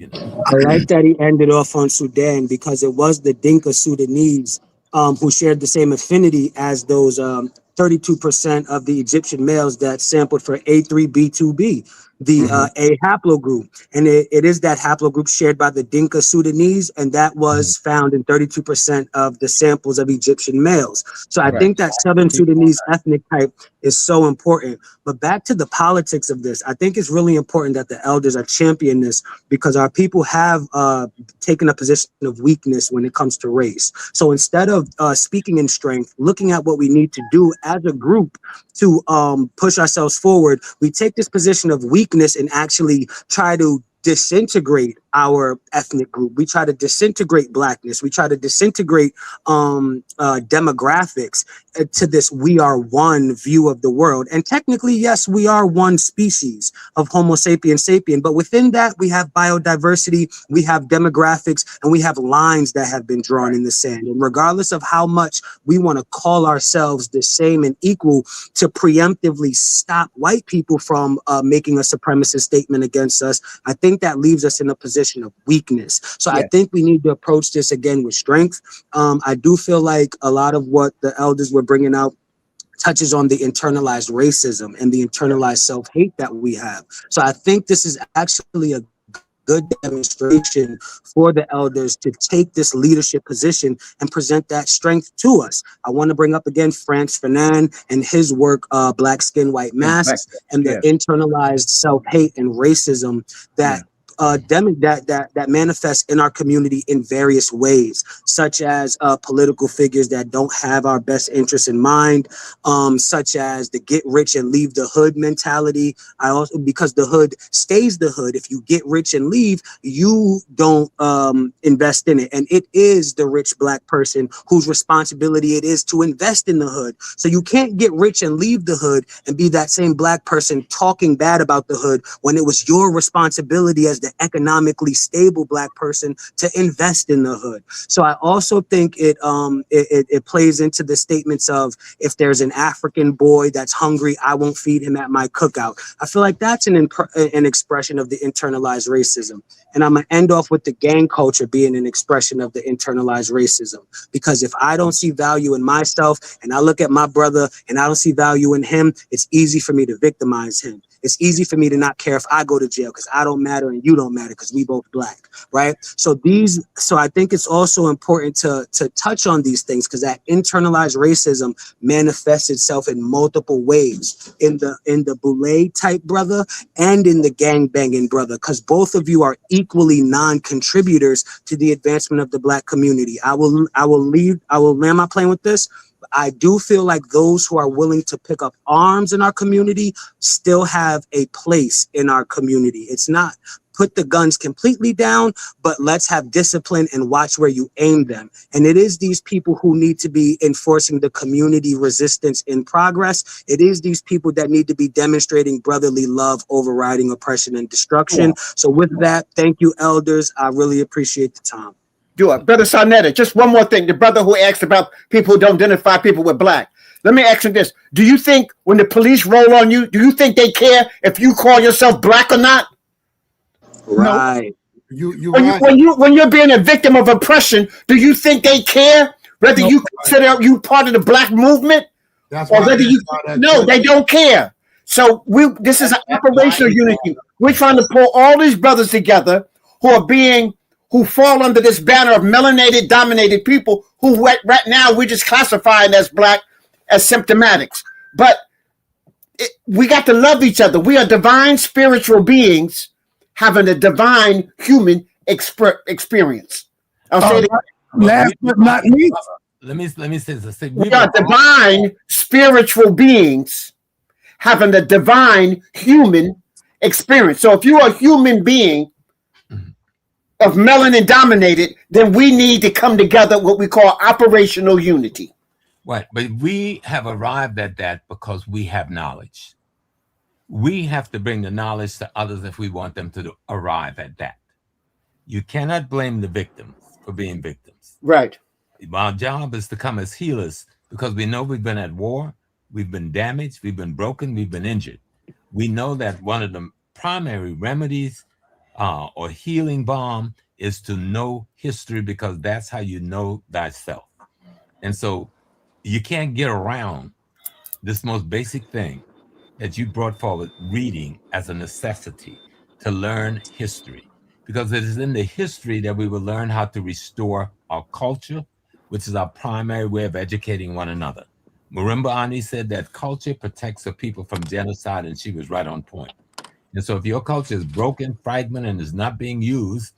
Speaker 5: I like that he ended off on Sudan because it was the Dinka Sudanese who shared the same affinity as those 32% of the Egyptian males that sampled for A3B2B, the A haplogroup. And it is that haplogroup shared by the Dinka Sudanese, and that was found in 32% of the samples of Egyptian males. So I think that Southern Sudanese ethnic type is so important. But back to the politics of this, I think it's really important that the elders are championing this because our people have taken a position of weakness when it comes to race. So instead of speaking in strength, looking at what we need to do as a group to push ourselves forward, we take this position of weakness and actually try to disintegrate our ethnic group. We try to disintegrate blackness. We try to disintegrate demographics to this we are one view of the world. And technically, yes, we are one species of Homo sapiens sapien, but within that, we have biodiversity, we have demographics, and we have lines that have been drawn in the sand. And regardless of how much we want to call ourselves the same and equal to preemptively stop white people from making a supremacist statement against us, I think that leaves us in a position of weakness. So I think we need to approach this again with strength. I do feel like a lot of what the elders were bringing out touches on the internalized racism and the internalized self-hate that we have. So I think this is actually a good demonstration for the elders to take this leadership position and present that strength to us. I want to bring up again Frantz Fanon and his work, Black Skin, White Masks, and the internalized self-hate and racism that that manifests in our community in various ways, such as political figures that don't have our best interests in mind, such as the get rich and leave the hood mentality. Because the hood stays the hood. If you get rich and leave, you don't invest in it. And it is the rich black person whose responsibility it is to invest in the hood. So you can't get rich and leave the hood and be that same black person talking bad about the hood when it was your responsibility as the economically stable black person to invest in the hood. So I also think it plays into the statements of, if there's an African boy that's hungry, I won't feed him at my cookout. I feel like that's an expression of the internalized racism. And I'm gonna end off with the gang culture being an expression of the internalized racism. Because if I don't see value in myself and I look at my brother and I don't see value in him, it's easy for me to victimize him. It's easy for me to not care if I go to jail because I don't matter and you don't matter because we both black, right? So I think it's also important to touch on these things because that internalized racism manifests itself in multiple ways in the Boule type brother and in the gang banging brother, because both of you are equally non-contributors to the advancement of the black community. I will land my plane with this. I do feel like those who are willing to pick up arms in our community still have a place in our community. It's not put the guns completely down, but let's have discipline and watch where you aim them. And it is these people who need to be enforcing the community resistance in progress. It is these people that need to be demonstrating brotherly love, overriding oppression and destruction. So with that, thank you, elders. I really appreciate the time.
Speaker 4: Do it. Brother sa.neter, just one more thing. The brother who asked about people who don't identify people with black. Let me ask you this. Do you think when the police roll on you, do you think they care if you call yourself black or not?
Speaker 5: Right.
Speaker 4: When you're being a victim of oppression, do you think they care whether you consider you part of the black movement? Or whether you they don't care. So this is an operational unity. We're trying to pull all these brothers together who fall under this banner of melanated, dominated people who right now we're just classifying as black, as symptomatics. But we got to love each other. We are divine spiritual beings having a divine human experience. I'll say it.
Speaker 2: Last but not least,
Speaker 6: let me say this.
Speaker 4: We are divine spiritual beings having a divine human experience. So if you're a human being of melanin dominated, then we need to come together, what we call operational unity.
Speaker 6: Right, but we have arrived at that because we have knowledge. We have to bring the knowledge to others if we want them to arrive at that. You cannot blame the victims for being victims.
Speaker 4: Right.
Speaker 6: Our job is to come as healers because we know we've been at war, we've been damaged, we've been broken, we've been injured. We know that one of the primary remedies or healing balm is to know history because that's how you know thyself. And so you can't get around this most basic thing that you brought forward, reading as a necessity to learn history, because it is in the history that we will learn how to restore our culture, which is our primary way of educating one another. Marimba Ani said that culture protects the people from genocide, and she was right on point. And so if your culture is broken, fragmented, and is not being used,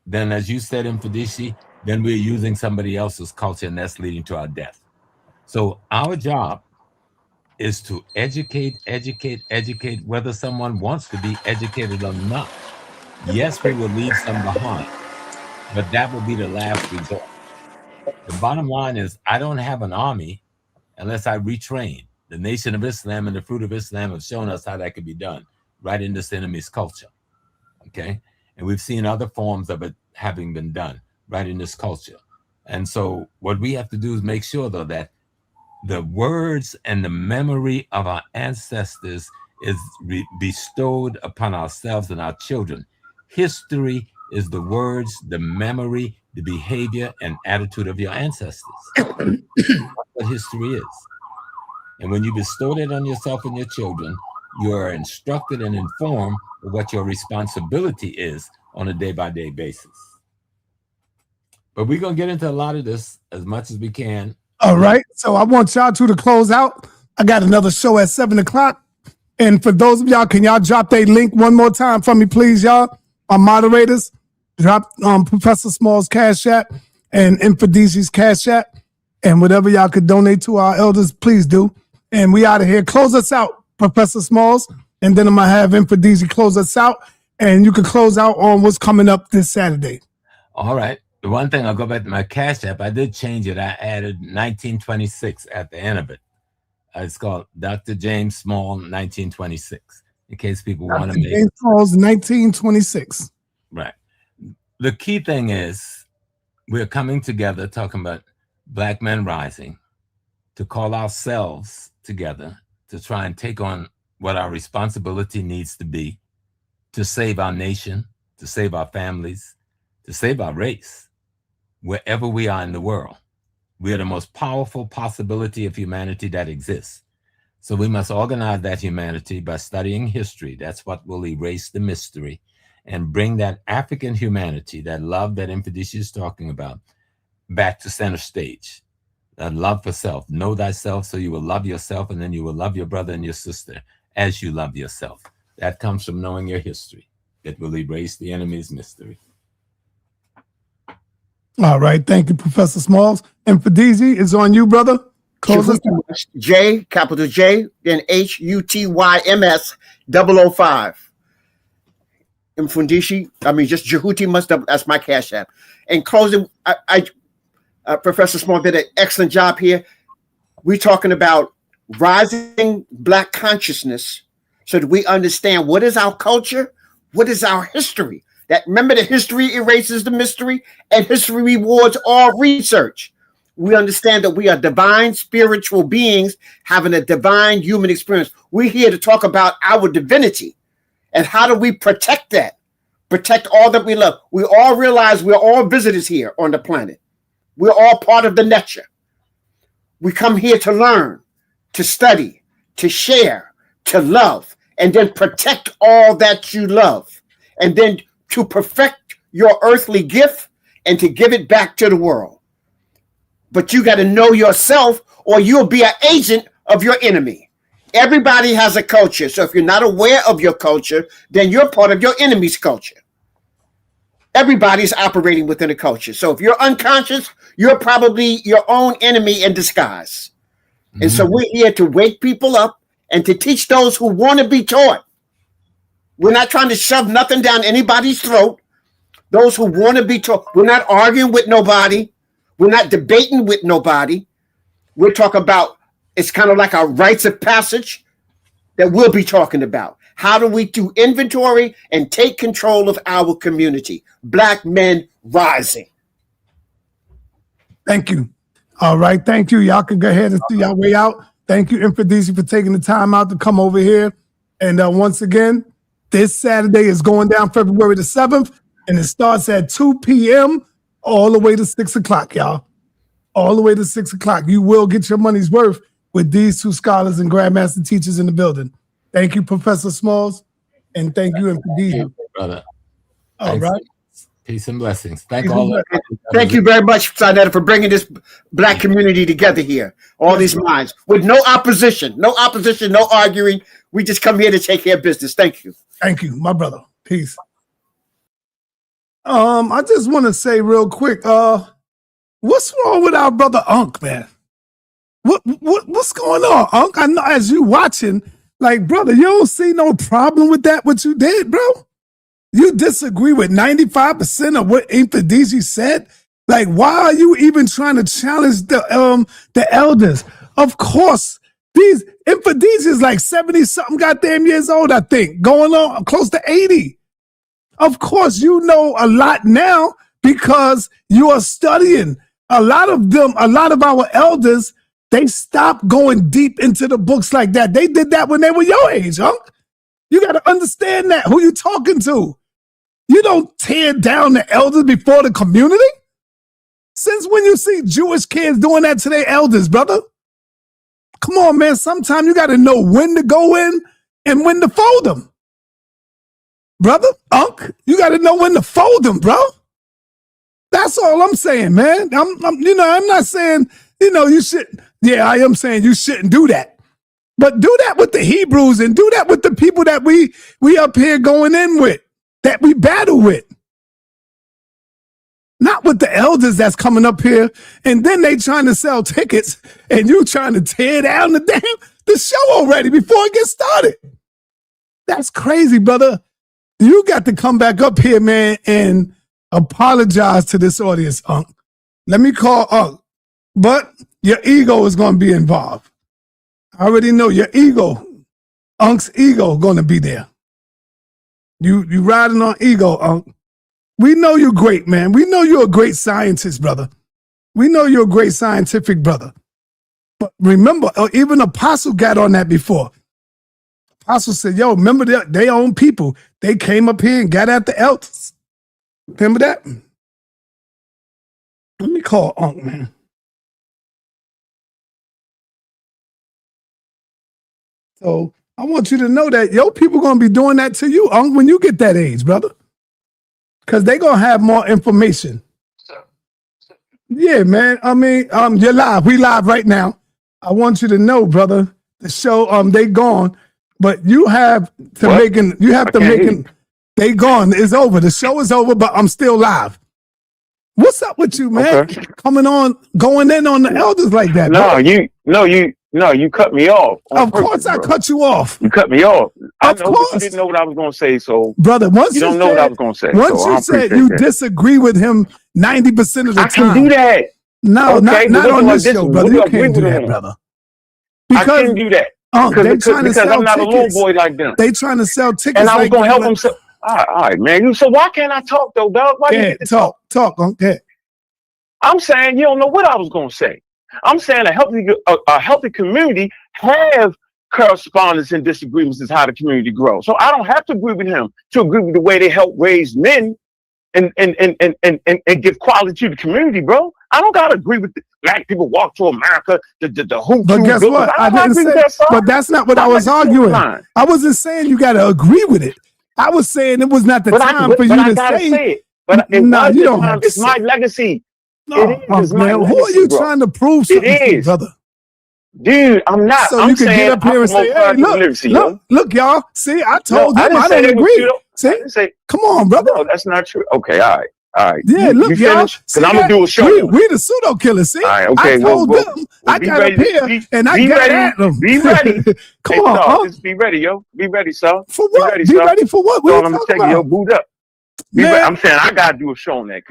Speaker 6: then as you said, Mfundishi, then we're using somebody else's culture, and that's leading to our death. So our job is to educate, whether someone wants to be educated or not. Yes, we will leave some behind, but that will be the last resort. The bottom line is I don't have an army unless I retrain. The Nation of Islam and the Fruit of Islam have shown us how that could be done right in this enemy's culture, okay? And we've seen other forms of it having been done right in this culture. And so what we have to do is make sure, though, that the words and the memory of our ancestors is bestowed upon ourselves and our children. History is the words, the memory, the behavior, and attitude of your ancestors. That's what history is. And when you bestow that on yourself and your children, you are instructed and informed of what your responsibility is on a day-by-day basis. But we're going to get into a lot of this as much as we can.
Speaker 2: All right. So I want y'all two to close out. I got another show at 7 o'clock. And for those of y'all, can y'all drop that link one more time for me, please, y'all? Our moderators, drop Professor Small's Cash App and Mfundishi's Cash App. And whatever y'all could donate to our elders, please do. And we out of here. Close us out, Professor Smalls. And then I'm going to have Mfundishi close us out. And you can close out on what's coming up this Saturday.
Speaker 6: All right. The one thing, I'll go back to my Cash App. I did change it. I added 1926 at the end of it. It's called Dr. James Small 1926, in case people want to make
Speaker 2: James Small's 1926.
Speaker 6: Right. The key thing is we're coming together talking about Black men rising to call ourselves together to try and take on what our responsibility needs to be to save our nation, to save our families, to save our race, wherever we are in the world. We are the most powerful possibility of humanity that exists. So we must organize that humanity by studying history. That's what will erase the mystery and bring that African humanity, that love that Mfundishi is talking about, back to center stage. That love for self. Know thyself so you will love yourself, and then you will love your brother and your sister as you love yourself. That comes from knowing your history. It will erase the enemy's mystery.
Speaker 2: All right. Thank you, Professor Smalls. Mfundishi, is on you, brother.
Speaker 4: J, capital J, then H-U-T-Y-M-S 005. Mfundishi, I mean, just Jhutyms, that's my cash app. In closing, Professor Small did an excellent job here. We're talking about rising Black consciousness so that we understand what is our culture, what is our history. That remember, the history erases the mystery, and history rewards all research. We understand that we are divine spiritual beings having a divine human experience. We're here to talk about our divinity and how do we protect that, protect all that we love. We all realize we're all visitors here on the planet. We're all part of the nature. We come here to learn, to study, to share, to love, and then protect all that you love, and then to perfect your earthly gift and to give it back to the world. But you got to know yourself, or you'll be an agent of your enemy. Everybody has a culture. So if you're not aware of your culture, then you're part of your enemy's culture. Everybody's operating within a culture. So if you're unconscious, you're probably your own enemy in disguise. Mm-hmm. And so we're here to wake people up and to teach those who want to be taught. We're not trying to shove nothing down anybody's throat. Those who want to be taught. We're not arguing with nobody. We're not debating with nobody. We're talking about, it's kind of like our rites of passage that we'll be talking about. How do we do inventory and take control of our community? Black men rising.
Speaker 2: Thank you. All right. Thank you. Y'all can go ahead and see your way out. Thank you, Mfundishi, for taking the time out to come over here. And once again, this Saturday is going down February the 7th, and it starts at 2 p.m. all the way to 6 o'clock, y'all. All the way to 6 o'clock. You will get your money's worth with these two scholars and grandmaster teachers in the building. Thank you, Professor Smalls, and thank you, Mfundishi.
Speaker 6: Brother.
Speaker 2: All right.
Speaker 6: Peace and blessings. Thank
Speaker 4: you very much, sa.neter, for bringing this Black community together here. All these minds with no opposition, no arguing. We just come here to take care of business. Thank you.
Speaker 2: Thank you, my brother. Peace. I just want to say real quick, what's wrong with our brother Ankh, man? What's going on, Ankh? I know as you watching, like, brother, you don't see no problem with that, what you did, bro? You disagree with 95% of what Mfundishi said? Like, why are you even trying to challenge the elders? Of course, these Mfundishi is like 70-something goddamn years old, I think, going on close to 80. Of course, you know a lot now because you are studying. A lot of our elders, they stopped going deep into the books like that. They did that when they were your age, huh? You got to understand that, who you talking to. You don't tear down the elders before the community. Since when you see Jewish kids doing that to their elders, brother? Come on, man. Sometimes you got to know when to go in and when to fold them. Brother, Ankh, you got to know when to fold them, bro. That's all I'm saying, man. I'm not saying, you shouldn't. Yeah, I am saying you shouldn't do that. But do that with the Hebrews and do that with the people that we up here going in with, that we battle with. Not with the elders that's coming up here and then they trying to sell tickets and you trying to tear down the show already before it gets started. That's crazy, brother. You got to come back up here, man, and apologize to this audience, Ankh. Let me call Ankh. But your ego is going to be involved. I already know your ego, Ankh's ego, going to be there. You riding on ego, Ankh. We know you're great, man. We know you're a great scientist, brother. We know you're a great scientific brother. But remember, even Apostle got on that before. Apostle said, yo, remember their own people. They came up here and got at the elders. Remember that? Let me call Ankh, man. So I want you to know that your people gonna be doing that to you when you get that age, brother. Because they gonna have more information. Yeah, man. I mean, you're live. We live right now. I want you to know, brother. The show, they gone, but you have to they gone. It's over. The show is over, but I'm still live. What's up with you, man? Okay. Coming on, going in on the elders like that.
Speaker 7: You cut me off.
Speaker 2: Of course I cut you off.
Speaker 7: You cut me off. I know,
Speaker 2: course.
Speaker 7: You didn't know what I was going to say, so.
Speaker 2: Brother, once
Speaker 7: you don't know what I was going to say.
Speaker 2: Once you said you disagree with him 90% of the time.
Speaker 7: I can do that.
Speaker 2: No, okay, not on this show, brother. You can't do that, brother.
Speaker 7: Because, I can do that. Because I'm not a little boy like them.
Speaker 2: They trying to sell tickets.
Speaker 7: And I was going to help them. All right, man. So why can't I talk, though, dog? Why
Speaker 2: you talk? Okay.
Speaker 7: I'm saying you don't know what I was going to say. I'm saying a healthy community have correspondence and disagreements is how the community grows. So I don't have to agree with him to agree with the way they help raise men and give quality to the community, bro. I don't gotta agree with the black people walk to America, the who.
Speaker 2: But guess what? I didn't say, but that's not what I was arguing. I wasn't saying you gotta agree with it. I was saying it was not the time for you to say
Speaker 7: it. But you don't have to. It's my legacy.
Speaker 2: No, man. Who are you trying to prove something to, brother?
Speaker 7: Dude, I'm not.
Speaker 2: So you can get up here and say, "Hey, look, y'all. See, I told them I don't agree." See, come on, brother.
Speaker 7: No, that's not true. Okay, all right.
Speaker 2: Yeah, look, y'all.
Speaker 7: Because I'm gonna do a show.
Speaker 2: We the pseudo killers. See,
Speaker 7: right, okay,
Speaker 2: I told them. I got up here and I got at them.
Speaker 7: Be ready.
Speaker 2: Come on,
Speaker 7: just be ready, yo. Be ready, son.
Speaker 2: For what? Be ready for what?
Speaker 7: What I'm taking yo boot up. I'm saying I gotta do a show on that.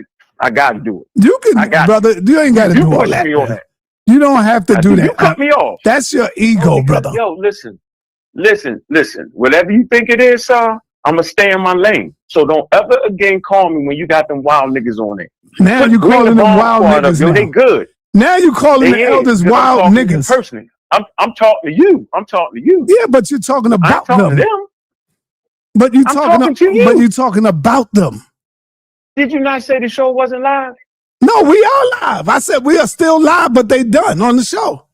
Speaker 7: I gotta do it.
Speaker 2: You can, brother. You ain't gotta do all that. You don't have to do that.
Speaker 7: You cut me off.
Speaker 2: That's your ego, brother.
Speaker 7: Yo, listen. Whatever you think it is, sir, I'm gonna stay in my lane. So don't ever again call me when you got them wild niggas on it.
Speaker 2: Now you calling them wild niggas.
Speaker 7: Yo, they good.
Speaker 2: Now you calling the elders wild niggas.
Speaker 7: Personally, I'm talking to you. I'm talking to you.
Speaker 2: Yeah, but you're talking about them. But you talking to you. But you talking about them.
Speaker 7: Did you not say the show wasn't live?
Speaker 2: No, we are live. I said we are still live, but they done on the show.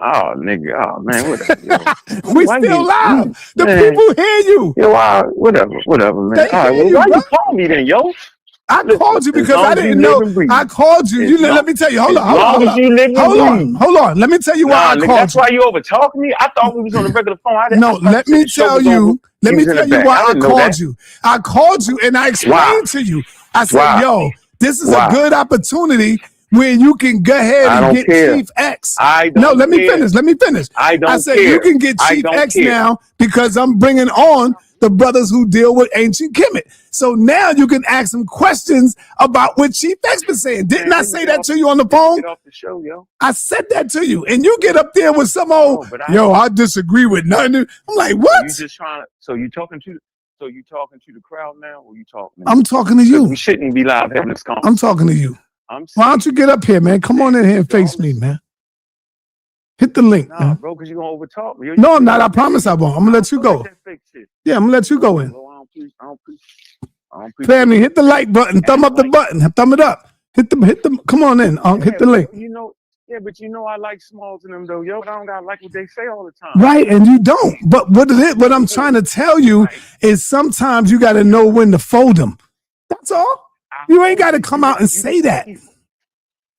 Speaker 7: Oh, nigga. Oh, man. Whatever.
Speaker 2: We still live. The people hear you.
Speaker 7: Yo, whatever, man. All right, well, why you call me then, yo?
Speaker 2: I called you because I didn't know. I called you. Let me tell you. Hold on. Let me tell you why I called you.
Speaker 7: That's why you over talking me? I thought we was on the regular phone.
Speaker 2: Let me tell you why I called you. I called you and I explained to you. I said, yo, this is a good opportunity where you can go ahead and get Chief X. Let me finish. I said you can get Chief X now because I'm bringing on the brothers who deal with ancient Kemet. So now you can ask them questions about what Chief X been saying. Didn't I say that to you on the phone?
Speaker 7: Get off the show, yo.
Speaker 2: I said that to you, and you get up there with some old, I disagree with nothing. I'm like, what?
Speaker 7: You just trying to, so you talking to the crowd now, or you talking?
Speaker 2: I'm talking to you.
Speaker 7: We shouldn't be live having this conversation.
Speaker 2: I'm talking to you. Why don't you get up here, man? Come on in here and face me, man. Hit the link, man.
Speaker 7: Bro, because you're going to overtalk me.
Speaker 2: No, I'm not. I promise I won't. I'm going to let you go. Yeah, I'm going to let you go in.
Speaker 7: I don't
Speaker 2: Family, hit the like button. Thumb up the button. Thumb it up. Hit the. Come on in. Hit the link.
Speaker 7: But I like Smalls in them, though, yo. But I don't got to like what they say all the time.
Speaker 2: Right, and you don't. But what I'm trying to tell you is sometimes you got to know when to fold them. That's all. You ain't got to come out and say that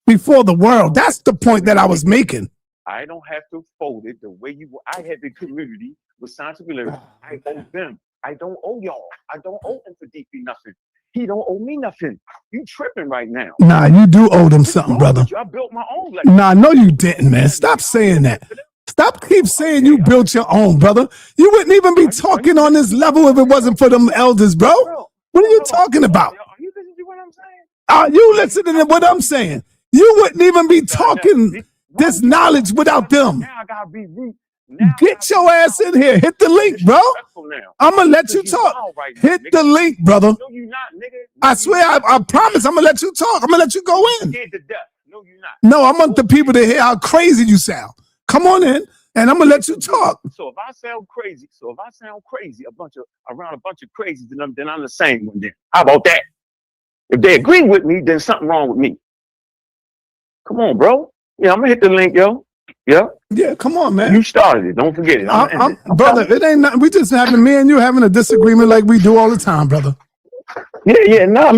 Speaker 2: before the world. That's the point that I was making.
Speaker 7: I don't have to fold it the way you. I had the community with Sanchez. I owe them. I don't owe y'all. I don't owe Mfundishi nothing. He don't owe me nothing. You tripping right now.
Speaker 2: Nah, you do owe them something, brother.
Speaker 7: I built my own.
Speaker 2: Nah, no, you didn't, man. Stop saying that. Stop keep saying you built your own, brother. You wouldn't even be talking on this level if it wasn't for them elders, bro. What are you talking about? Are you listening to what I'm saying? You wouldn't even be talking this knowledge without them.
Speaker 7: Now I gotta be rude.
Speaker 2: Get your ass in here. Hit the link, bro. I'm going to let you talk. Hit the link, brother.
Speaker 7: No, you not, nigga.
Speaker 2: I swear, I promise I'm going to let you talk. I'm going to let you go in.
Speaker 7: No, you not.
Speaker 2: No, I want the people to hear how crazy you sound. Come on in, and I'm going to let you talk.
Speaker 7: So if I sound crazy, around a bunch of crazies, then I'm the same one then. How about that? If they agree with me, then something wrong with me. Come on, bro. Yeah, I'm going to hit the link, yo.
Speaker 15: Yeah.
Speaker 2: Yeah, come on, man.
Speaker 15: You started it. Don't forget it.
Speaker 2: Brother, it ain't nothing. We just having me and you having a disagreement like we do all the time, brother.
Speaker 15: Yeah. No,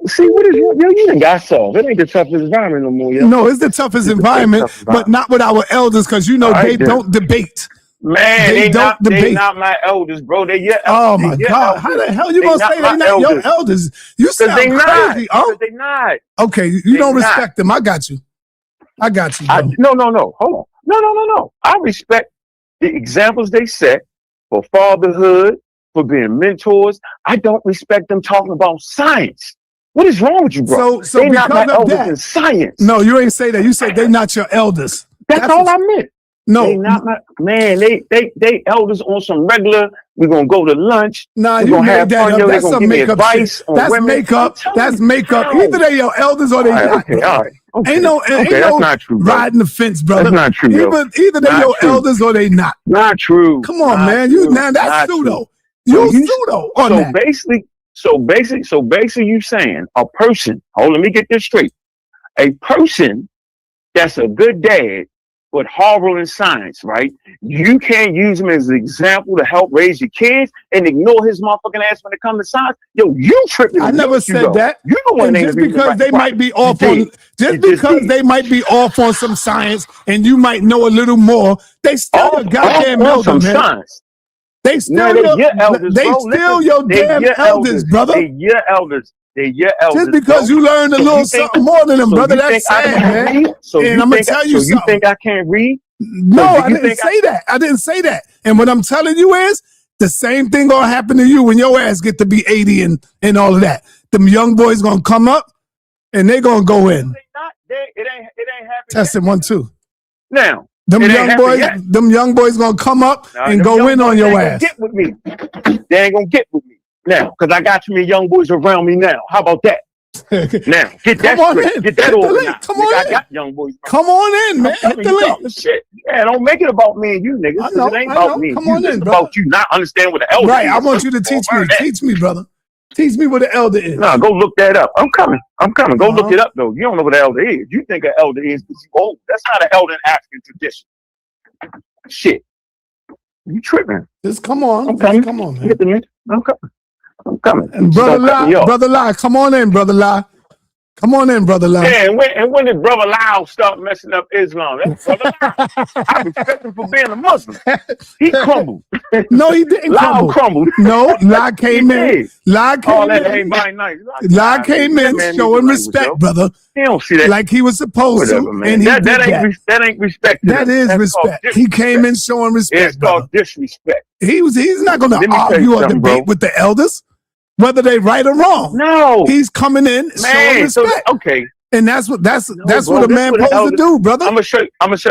Speaker 15: see, what is yo? You done got soft. It ain't the toughest environment no more, yo.
Speaker 2: No, it's the toughest environment, but not with our elders, because you know they don't debate.
Speaker 15: Man, they don't debate. They not my elders, bro. They your elders.
Speaker 2: Oh my God! How the hell you gonna say they not your elders? You sound crazy. Oh,
Speaker 15: they not.
Speaker 2: Okay, you don't respect them. I got you. I got you.
Speaker 15: No. Hold on. No. I respect the examples they set for fatherhood, for being mentors. I don't respect them talking about science. What is wrong with you, bro?
Speaker 2: So
Speaker 15: they not my
Speaker 2: because of
Speaker 15: elders
Speaker 2: that,
Speaker 15: in science.
Speaker 2: No, you ain't say that. You said they not your elders.
Speaker 15: That's all I meant.
Speaker 2: No,
Speaker 15: they not my man. They elders on some regular. We're gonna go to lunch.
Speaker 2: Nah,
Speaker 15: we're
Speaker 2: you
Speaker 15: gonna have
Speaker 2: made that
Speaker 15: fun.
Speaker 2: up.
Speaker 15: Yo,
Speaker 2: That's some makeup shit. That's makeup. That's makeup. Either they your elders or they not.
Speaker 15: Okay, all right. Okay.
Speaker 2: Ain't no
Speaker 15: that's not true, bro.
Speaker 2: riding the fence, brother.
Speaker 15: That's not true,
Speaker 2: Either they your elders or they not.
Speaker 15: Not true.
Speaker 2: Come on,
Speaker 15: not
Speaker 2: man.
Speaker 15: True.
Speaker 2: You now that's pseudo. You pseudo on that.
Speaker 15: Basically, you saying a person. Hold, let me get this straight. A person that's a good dad but horrible in science, right? You can't use him as an example to help raise your kids and ignore his motherfucking ass when it comes to science. Yo, you tripping.
Speaker 2: I never said that.
Speaker 15: You know what?
Speaker 2: Just because they might be off on, they might be off on some science, and you might know a little more. They still your goddamn elder, man.
Speaker 15: Science.
Speaker 2: They still your elders. They still your damn elders, brother.
Speaker 15: They your elders. They're your elders.
Speaker 2: Just because you learned a little something more than them, brother, that's sad, man. And I'm gonna tell you something.
Speaker 15: You think I can't read?
Speaker 2: No, I didn't say that. I didn't say that. And what I'm telling you is the same thing gonna happen to you when your ass get to be 80 and all of that. Them young boys gonna come up and they gonna go in.
Speaker 15: It ain't happening.
Speaker 2: Testing 1, 2.
Speaker 15: Now,
Speaker 2: them young boys gonna come up and go in on your ass.
Speaker 15: Get with me. They ain't gonna get with me. Now, because I got too many young boys around me now. How about that? Now, get that straight. Get that organized.
Speaker 2: Come on in.
Speaker 15: I got young boys.
Speaker 2: Come on in, man. Hit the link.
Speaker 15: Shit. Yeah, don't make it about me and you, niggas. It ain't about me.
Speaker 2: Come on in,
Speaker 15: It's about you not understanding what the elder is.
Speaker 2: Right, I want you to teach me. Teach me, brother. Teach me what the elder is.
Speaker 15: No, go look that up. I'm coming. Go look it up, though. You don't know what the elder is. You think an elder is because you old. That's not an elder in African tradition. Shit. You tripping.
Speaker 2: Just come on.
Speaker 15: I'm coming.
Speaker 2: Come on, man.
Speaker 15: Get the minute. I'm coming.
Speaker 2: And brother Lie, come on in, brother Lie. Come on in, brother Lie.
Speaker 15: Yeah, and when did brother Lau start messing up Islam? That's brother Lau. I respect him for being a Muslim. He crumbled.
Speaker 2: No, he didn't
Speaker 15: Lau crumbled.
Speaker 2: No, Lie came in. Lie came in.
Speaker 15: Ain't very nice.
Speaker 2: Lie came in showing respect, brother.
Speaker 15: He don't see that
Speaker 2: like he was supposed to.
Speaker 15: Man.
Speaker 2: And
Speaker 15: that ain't respect.
Speaker 2: That is respect. He came in showing respect.
Speaker 15: It's called disrespect.
Speaker 2: He's not going to argue or debate with the elders, whether they right or wrong.
Speaker 15: No,
Speaker 2: he's coming in showing respect.
Speaker 15: Okay,
Speaker 2: and that's what a man supposed to do, brother.
Speaker 15: I'm gonna show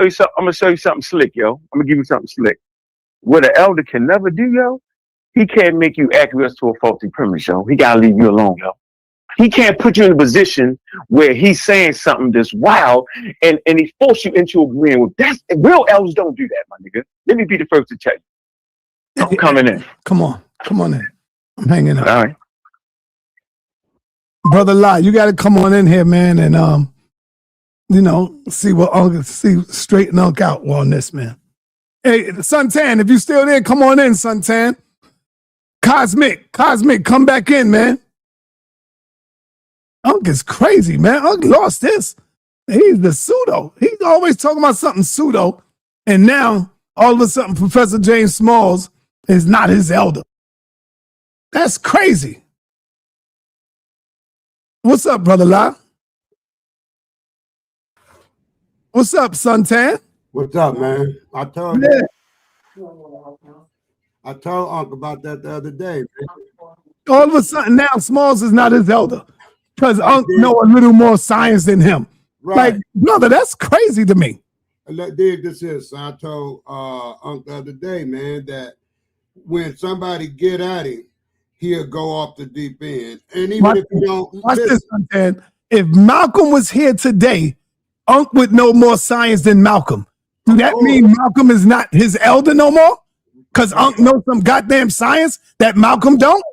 Speaker 15: you something. I'm gonna show you something slick, yo. I'm gonna give you something slick. What an elder can never do, yo. He can't make you acquiesce to a faulty premise, yo. He gotta leave you alone, yo. He can't put you in a position where he's saying something that's wild and he force you into agreeing with that. Real elders don't do that, my nigga. Let me be the first to tell you. I'm coming in.
Speaker 2: Come on in. I'm hanging up.
Speaker 15: All right.
Speaker 2: Brother Lie, you got to come on in here, man, and see straighten Unc out on this, man. Hey, Suntan, if you still there, come on in, Suntan. Cosmic, come back in, man. Unc is crazy, man. Unc lost this. He's the pseudo. He's always talking about something pseudo, and now all of a sudden, Professor James Smalls is not his elder. That's crazy. What's up, Brother La? What's up, Suntan?
Speaker 14: What's up, man? I told Unc about that the other day, man.
Speaker 2: All of a sudden now Smalls is not his elder because Unc know a little more science than him. Right. Like, brother, that's crazy to me.
Speaker 14: Dig this is. I told Unc the other day, man, that when somebody get at him, he'll go off the deep end. And even if you don't
Speaker 2: watch this, Suntan. If Malcolm was here today, Unc would know more science than Malcolm. Do that mean Malcolm is not his elder no more? Because Unc knows some goddamn science that Malcolm don't?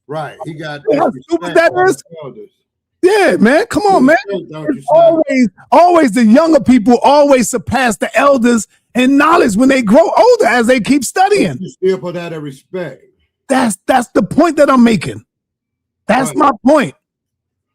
Speaker 14: Right. He got
Speaker 2: how stupid that is? Yeah, man. Come on, man. Always the younger people always surpass the elders in knowledge when they grow older as they keep studying.
Speaker 14: You still put that in respect.
Speaker 2: That's the point that I'm making. That's my point.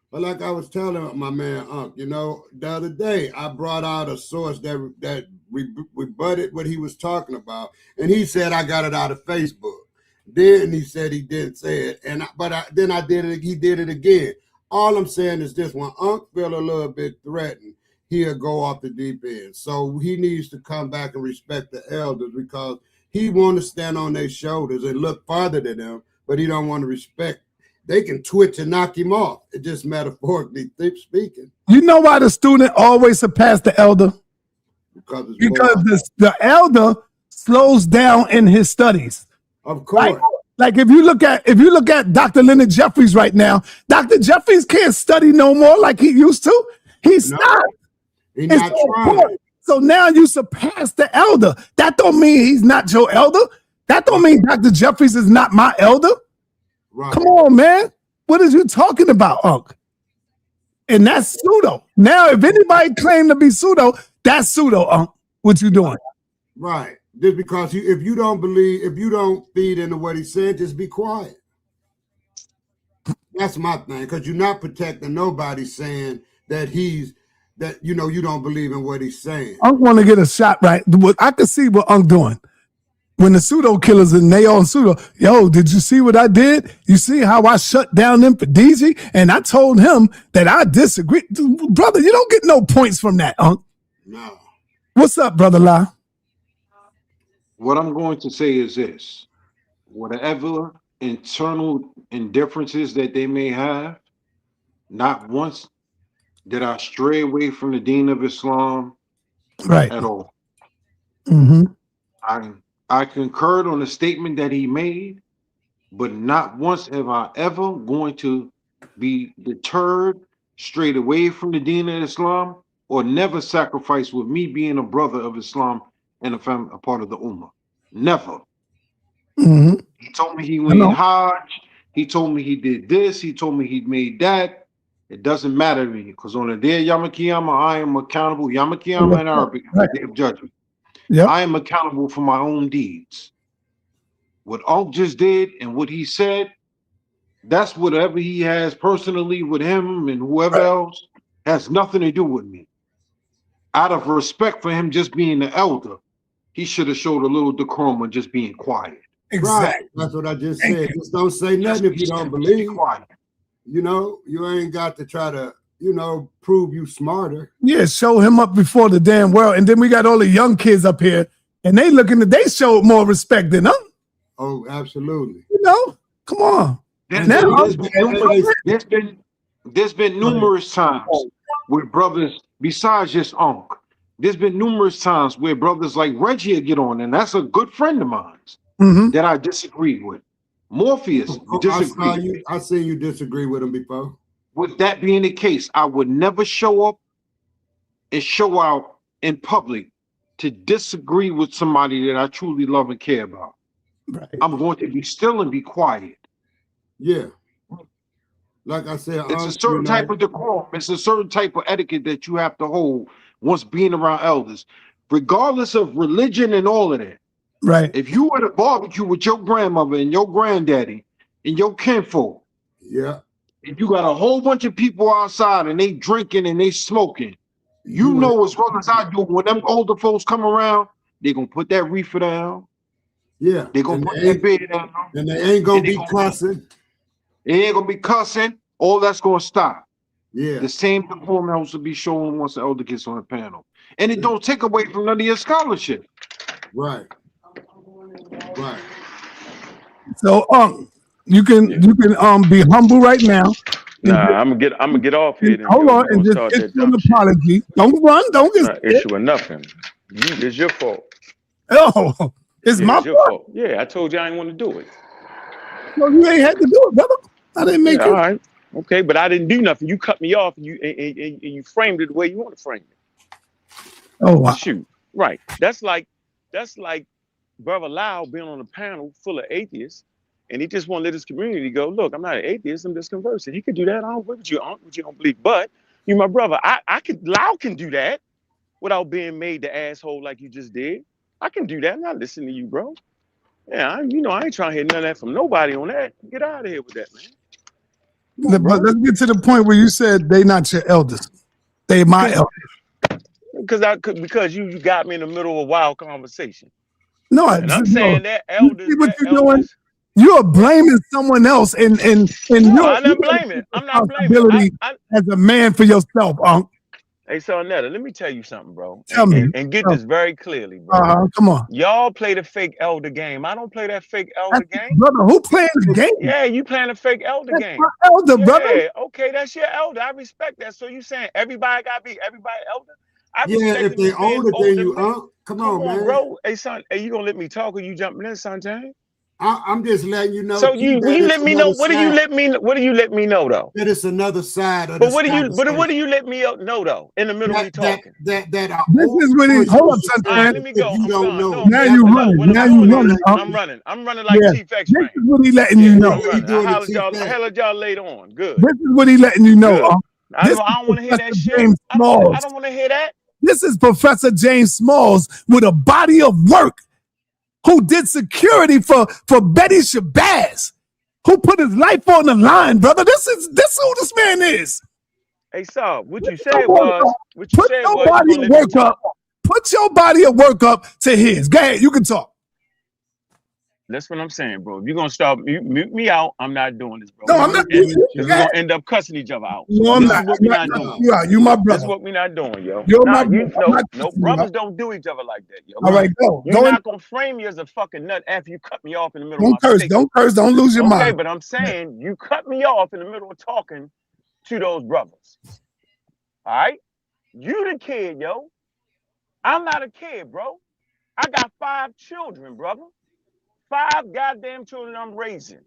Speaker 14: But like I was telling my man Ankh, you know, the other day I brought out a source that rebutted what he was talking about, and he said I got it out of Facebook. Then he said he didn't say it, then I did it. He did it again. All I'm saying is this: when Ankh feel a little bit threatened, he'll go off the deep end. So he needs to come back and respect the elders because he want to stand on their shoulders and look farther than them, but he don't want to respect. They can twitch and knock him off. It just metaphorically speaking.
Speaker 2: You know why the student always surpass the elder? Because the elder slows down in his studies.
Speaker 14: Of course.
Speaker 2: Like if you look at Dr. Leonard Jeffries right now, Dr. Jeffries can't study no more like he used to. He's not.
Speaker 14: He's not trying.
Speaker 2: So now you surpass the elder. That don't mean he's not your elder. That don't mean Dr. Jeffries is not my elder. Right. Come on, man. What is you talking about, Unc? And that's pseudo. Now, if anybody claim to be pseudo, that's pseudo, Unc. What you doing?
Speaker 14: Right. Just because if you don't feed into what he's saying, just be quiet. That's my thing, because you're not protecting nobody saying that you don't believe in what he's saying.
Speaker 2: Unc want to get a shot right. I can see what Unc doing. When the pseudo killers and they on pseudo, yo, did you see what I did? You see how I shut down Mfundishi? And I told him that I disagree. Brother, you don't get no points from that, Unc.
Speaker 14: No.
Speaker 2: What's up, Brother La?
Speaker 10: What I'm going to say is this. Whatever internal indifferences that they may have, not once did I stray away from the Deen of Islam at all.
Speaker 2: Mm-hmm.
Speaker 10: I concurred on the statement that he made, but not once am I ever going to be deterred, strayed away from the Deen of Islam, or never sacrifice with me being a brother of Islam and a part of the Ummah. Never.
Speaker 2: Mm-hmm.
Speaker 10: He told me he went Hajj. He told me he did this. He told me he made that. It doesn't matter to me because on the day of Yom Kiyama, I am accountable. Yom Kiyama in Arabic, the day of judgment.
Speaker 2: Yep.
Speaker 10: I am accountable for my own deeds. What Ankh just did and what he said, that's whatever he has personally with him and whoever else has nothing to do with me. Out of respect for him just being the elder, he should have showed a little decorum and just being quiet.
Speaker 14: Exactly. Right. That's what I just said. Just don't say nothing if you don't believe. You know, you ain't got to try to, prove you smarter.
Speaker 2: Yeah, show him up before the damn world. And then we got all the young kids up here, and they looking at they show more respect than us.
Speaker 14: Oh, absolutely.
Speaker 2: Come on.
Speaker 10: There's been numerous times where brothers, besides just Ankh, there's been numerous times where brothers like Reggie get on, and that's a good friend of mine that I disagreed with. Morpheus,
Speaker 14: I seen you disagree with him before.
Speaker 10: With that being the case, I would never show up and show out in public to disagree with somebody that I truly love and care about.
Speaker 2: Right.
Speaker 10: I'm going to be still and be quiet.
Speaker 14: Yeah. Like I said,
Speaker 10: it's a certain type of decorum. It's a certain type of etiquette that you have to hold once being around elders, regardless of religion and all of that.
Speaker 2: Right.
Speaker 10: If you were at a barbecue with your grandmother and your granddaddy and your kinfolk,
Speaker 14: yeah,
Speaker 10: and you got a whole bunch of people outside and they drinking and they smoking, you know as well as I do, when them older folks come around, they're gonna put that reefer down.
Speaker 14: Yeah,
Speaker 10: they're gonna put that bed down.
Speaker 14: And they ain't gonna be cussing.
Speaker 10: They ain't gonna be cussing. All that's gonna stop.
Speaker 14: Yeah.
Speaker 10: The same performance will be shown once the elder gets on the panel. And it don't take away from none of your scholarship.
Speaker 14: Right. Right.
Speaker 2: So you can be humble right now.
Speaker 15: Nah, I'm gonna get off here.
Speaker 2: Hold on and just issue an apology. Don't run. Don't get
Speaker 15: not issuing nothing. It's your fault.
Speaker 2: Oh, it's my fault.
Speaker 15: Yeah, I told you I didn't want to do it.
Speaker 2: Well, you ain't had to do it, brother. I didn't make it.
Speaker 15: All right. Okay, but I didn't do nothing. You cut me off and you framed it the way you want to frame it.
Speaker 2: Oh wow.
Speaker 15: Shoot. Right. That's like Brother Lau being on a panel full of atheists
Speaker 7: and he just won't let his community go, look, I'm not an atheist, I'm just conversing. He could do that. I don't agree with you on what you don't believe. But you my brother, Lau can do that without being made the asshole like you just did. I can do that. I'm not listening to you, bro. Yeah, I ain't trying to hear none of that from nobody on that. Get out of here with that, man.
Speaker 2: But let's get to the point where you said they not your elders. They my elders.
Speaker 7: Because you got me in the middle of a wild conversation.
Speaker 2: No,
Speaker 7: I'm saying that elders.
Speaker 2: You see what you're doing? You're blaming someone else, and
Speaker 7: no, I'm not blaming. I'm not blaming.
Speaker 2: As a man for yourself, Unc.
Speaker 7: Hey, sa.neter, let me tell you something, bro.
Speaker 2: Tell me.
Speaker 7: And get this very clearly, bro.
Speaker 2: Come on.
Speaker 7: Y'all play the fake elder game. I don't play that fake elder game.
Speaker 2: Brother, who playing the game?
Speaker 7: Yeah, you playing the fake elder game.
Speaker 2: My elder, brother.
Speaker 7: Okay, that's your elder. I respect that. So you saying everybody got to be everybody elder?
Speaker 14: If they older than you, come on, man.
Speaker 7: Bro. Hey, son, you going to let me talk or you jumping in, Sanchez?
Speaker 14: I'm just letting you know.
Speaker 7: So you let me know? What do you let me know though?
Speaker 14: That it's another side of
Speaker 7: but what do you let me know though? In the middle of me talking.
Speaker 14: That
Speaker 2: this is when he hold up, Sanchez.
Speaker 7: Let me go.
Speaker 14: You don't know.
Speaker 2: Now you running. Now you running.
Speaker 7: I'm running like Chief X.
Speaker 2: This is what he letting you know.
Speaker 7: I hollered y'all later on. Good.
Speaker 2: This is what he letting you know.
Speaker 7: I don't want to hear that shit. I don't want to hear that.
Speaker 2: This is Professor James Smalls with a body of work, who did security for Betty Shabazz, who put his life on the line, brother. This who this man is.
Speaker 7: Hey, Saul, what you said was
Speaker 2: put your body of work up to his. Go ahead, you can talk.
Speaker 7: That's what I'm saying, bro. If you're gonna start mute me out, I'm not doing this, bro.
Speaker 2: No, I'm not doing it.
Speaker 7: We're gonna end up cussing each other out.
Speaker 2: No, I'm not. You my brother.
Speaker 7: That's what we're not doing, yo.
Speaker 2: You're my brother.
Speaker 7: No, brothers don't do each other like that, yo.
Speaker 2: All right, go.
Speaker 7: You're not gonna frame me as a fucking nut after you cut me off in the middle
Speaker 2: of my curse. Don't curse. Don't lose your mind.
Speaker 7: Okay, but I'm saying you cut me off in the middle of talking to those brothers. All right? You the kid, yo. I'm not a kid, bro. I got 5 children, brother. 5 goddamn children I'm raising.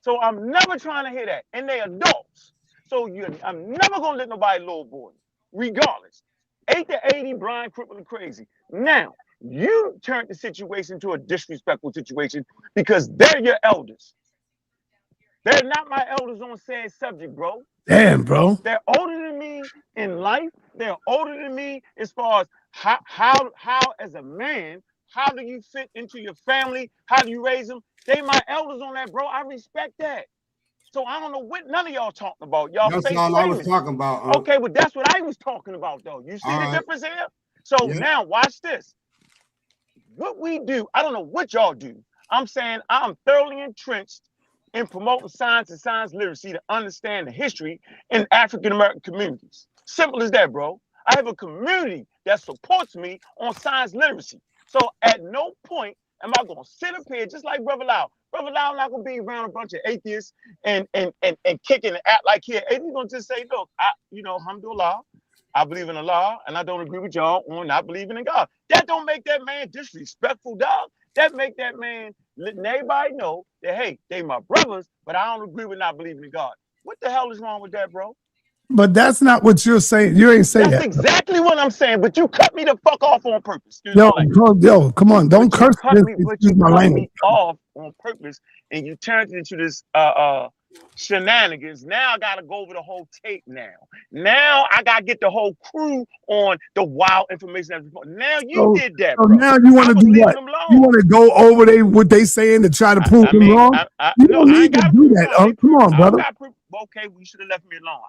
Speaker 7: So I'm never trying to hear that. And they adults. So I'm never gonna let nobody little boy, regardless. 8 to 80, blind, crippled, and crazy. Now, you turned the situation to a disrespectful situation because they're your elders. They're not my elders on said subject, bro.
Speaker 2: Damn, bro.
Speaker 7: They're older than me in life. They're older than me as far as how as a man, how do you fit into your family? How do you raise them? They my elders on that, bro. I respect that. So I don't know what none of y'all talking about. Y'all
Speaker 14: that's all I was talking about.
Speaker 7: Okay, but that's what I was talking about, though. You see the difference here? So now watch this. What we do, I don't know what y'all do. I'm saying I'm thoroughly entrenched in promoting science and science literacy to understand the history in African American communities. Simple as that, bro. I have a community that supports me on science literacy. So at no point am I going to sit up here just like Brother Lau. Brother Lau not going to be around a bunch of atheists and kicking and act like here. He's going to just say, look, alhamdulillah, I believe in Allah, and I don't agree with y'all on not believing in God. That don't make that man disrespectful, dog. That make that man letting everybody know that, hey, they my brothers, but I don't agree with not believing in God. What the hell is wrong with that, bro?
Speaker 2: But that's not what you're saying. You ain't saying that.
Speaker 7: That's exactly what I'm saying, but you cut me the fuck off on purpose.
Speaker 2: Yo, come on. Don't curse me.
Speaker 7: You cut me off on purpose, and you turned it into this shenanigans. Now I gotta go over the whole tape now I gotta get the whole crew on the wild information. Now you did that,
Speaker 2: so
Speaker 7: bro.
Speaker 2: Now you want to do what? You want to go over what they saying to try to prove them wrong? You don't need to do that. Oh, come on, brother.
Speaker 7: Okay, we should have left me alone.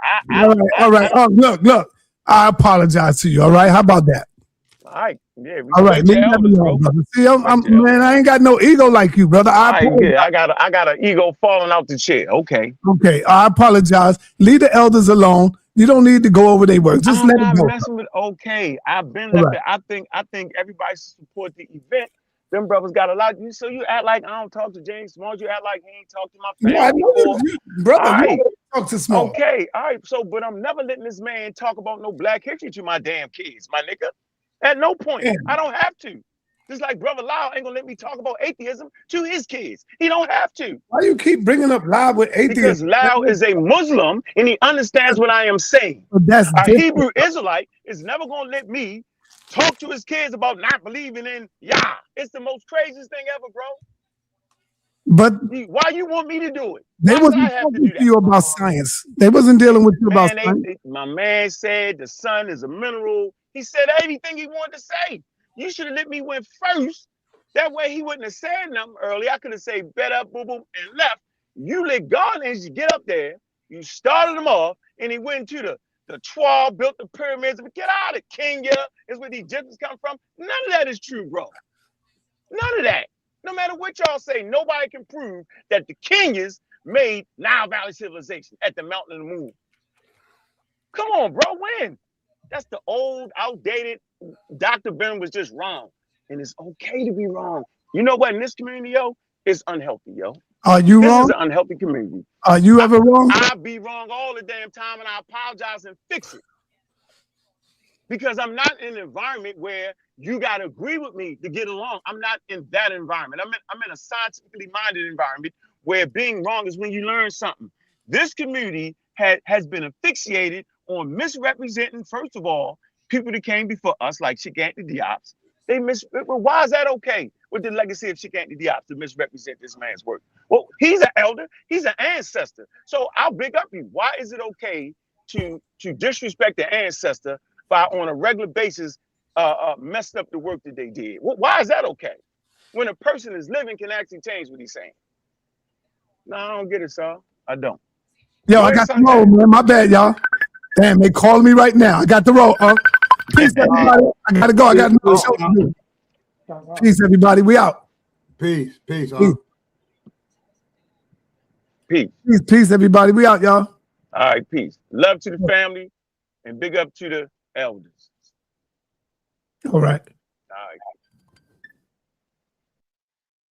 Speaker 2: All right. Look. I apologize to you. All right, how about that?
Speaker 7: All right, yeah.
Speaker 2: All right, leave that alone, brother. See, man, I ain't got no ego like you, brother.
Speaker 7: I got an ego falling out the chair. Okay,
Speaker 2: I apologize. Leave the elders alone. You don't need to go over their work. Just let it go.
Speaker 7: Messing with, I've been left there. I think everybody should support the event. Them brothers got a lot. So you act like I don't talk to James Smalls. You act like he ain't talk to my family.
Speaker 2: I know brother. You don't talk to Smalls.
Speaker 7: Okay, all right. So, but I'm never letting this man talk about no black history to my damn kids, my nigga. At no point. Yeah. I don't have to. Just like Brother Lau ain't gonna let me talk about atheism to his kids. He don't have to.
Speaker 2: Why you keep bringing up Lau with atheism?
Speaker 7: Because Lau is a Muslim and he understands what I am saying.
Speaker 2: That's
Speaker 7: a Hebrew Israelite is never gonna let me talk to his kids about not believing in Yah. It's the most craziest thing ever, bro.
Speaker 2: But
Speaker 7: why you want me to do it?
Speaker 2: They
Speaker 7: Why
Speaker 2: wasn't
Speaker 7: I have to
Speaker 2: talking
Speaker 7: do
Speaker 2: to
Speaker 7: that?
Speaker 2: you about science. They wasn't dealing with you about science.
Speaker 7: My man said the sun is a mineral. He said everything he wanted to say. You should have let me win first. That way he wouldn't have said nothing early. I could have said better, boom, boom, and left. You let God and get up there. You started him off, and he went to the 12, built the pyramids. But get out of Kenya is where the Egyptians come from. None of that is true, bro. None of that. No matter what y'all say, nobody can prove that the Kenyans made Nile Valley civilization at the mountain of the moon. Come on, bro, when? That's the old, outdated, Dr. Ben was just wrong. And it's okay to be wrong. You know what, in this community, yo, it's unhealthy, yo.
Speaker 2: Are you
Speaker 7: this
Speaker 2: wrong?
Speaker 7: This is an unhealthy community.
Speaker 2: Are you ever wrong?
Speaker 7: I be wrong all the damn time, and I apologize and fix it. Because I'm not in an environment where you got to agree with me to get along. I'm not in that environment. I'm in a scientifically minded environment where being wrong is when you learn something. This community has been asphyxiated on misrepresenting, first of all, people that came before us, like Sheikh Anta Diop's. Well, why is that okay with the legacy of Sheikh Anta Diop to misrepresent this man's work? Well, he's an elder, he's an ancestor. So I'll big up you. Why is it okay to disrespect the ancestor by on a regular basis messed up the work that they did? Why is that okay? When a person is living can actually change what he's saying. No, I don't get it, sir. I don't.
Speaker 2: Yo, I got the roll, man. My bad, y'all. Damn, they calling me right now. I got the roll. Peace, everybody. I gotta go. I got another show to do. Peace, everybody. We out.
Speaker 14: Peace.
Speaker 7: Peace.
Speaker 2: Peace, everybody. We out, y'all.
Speaker 7: All right, peace. Love to the family and big up to the elders.
Speaker 2: All right.
Speaker 7: All right.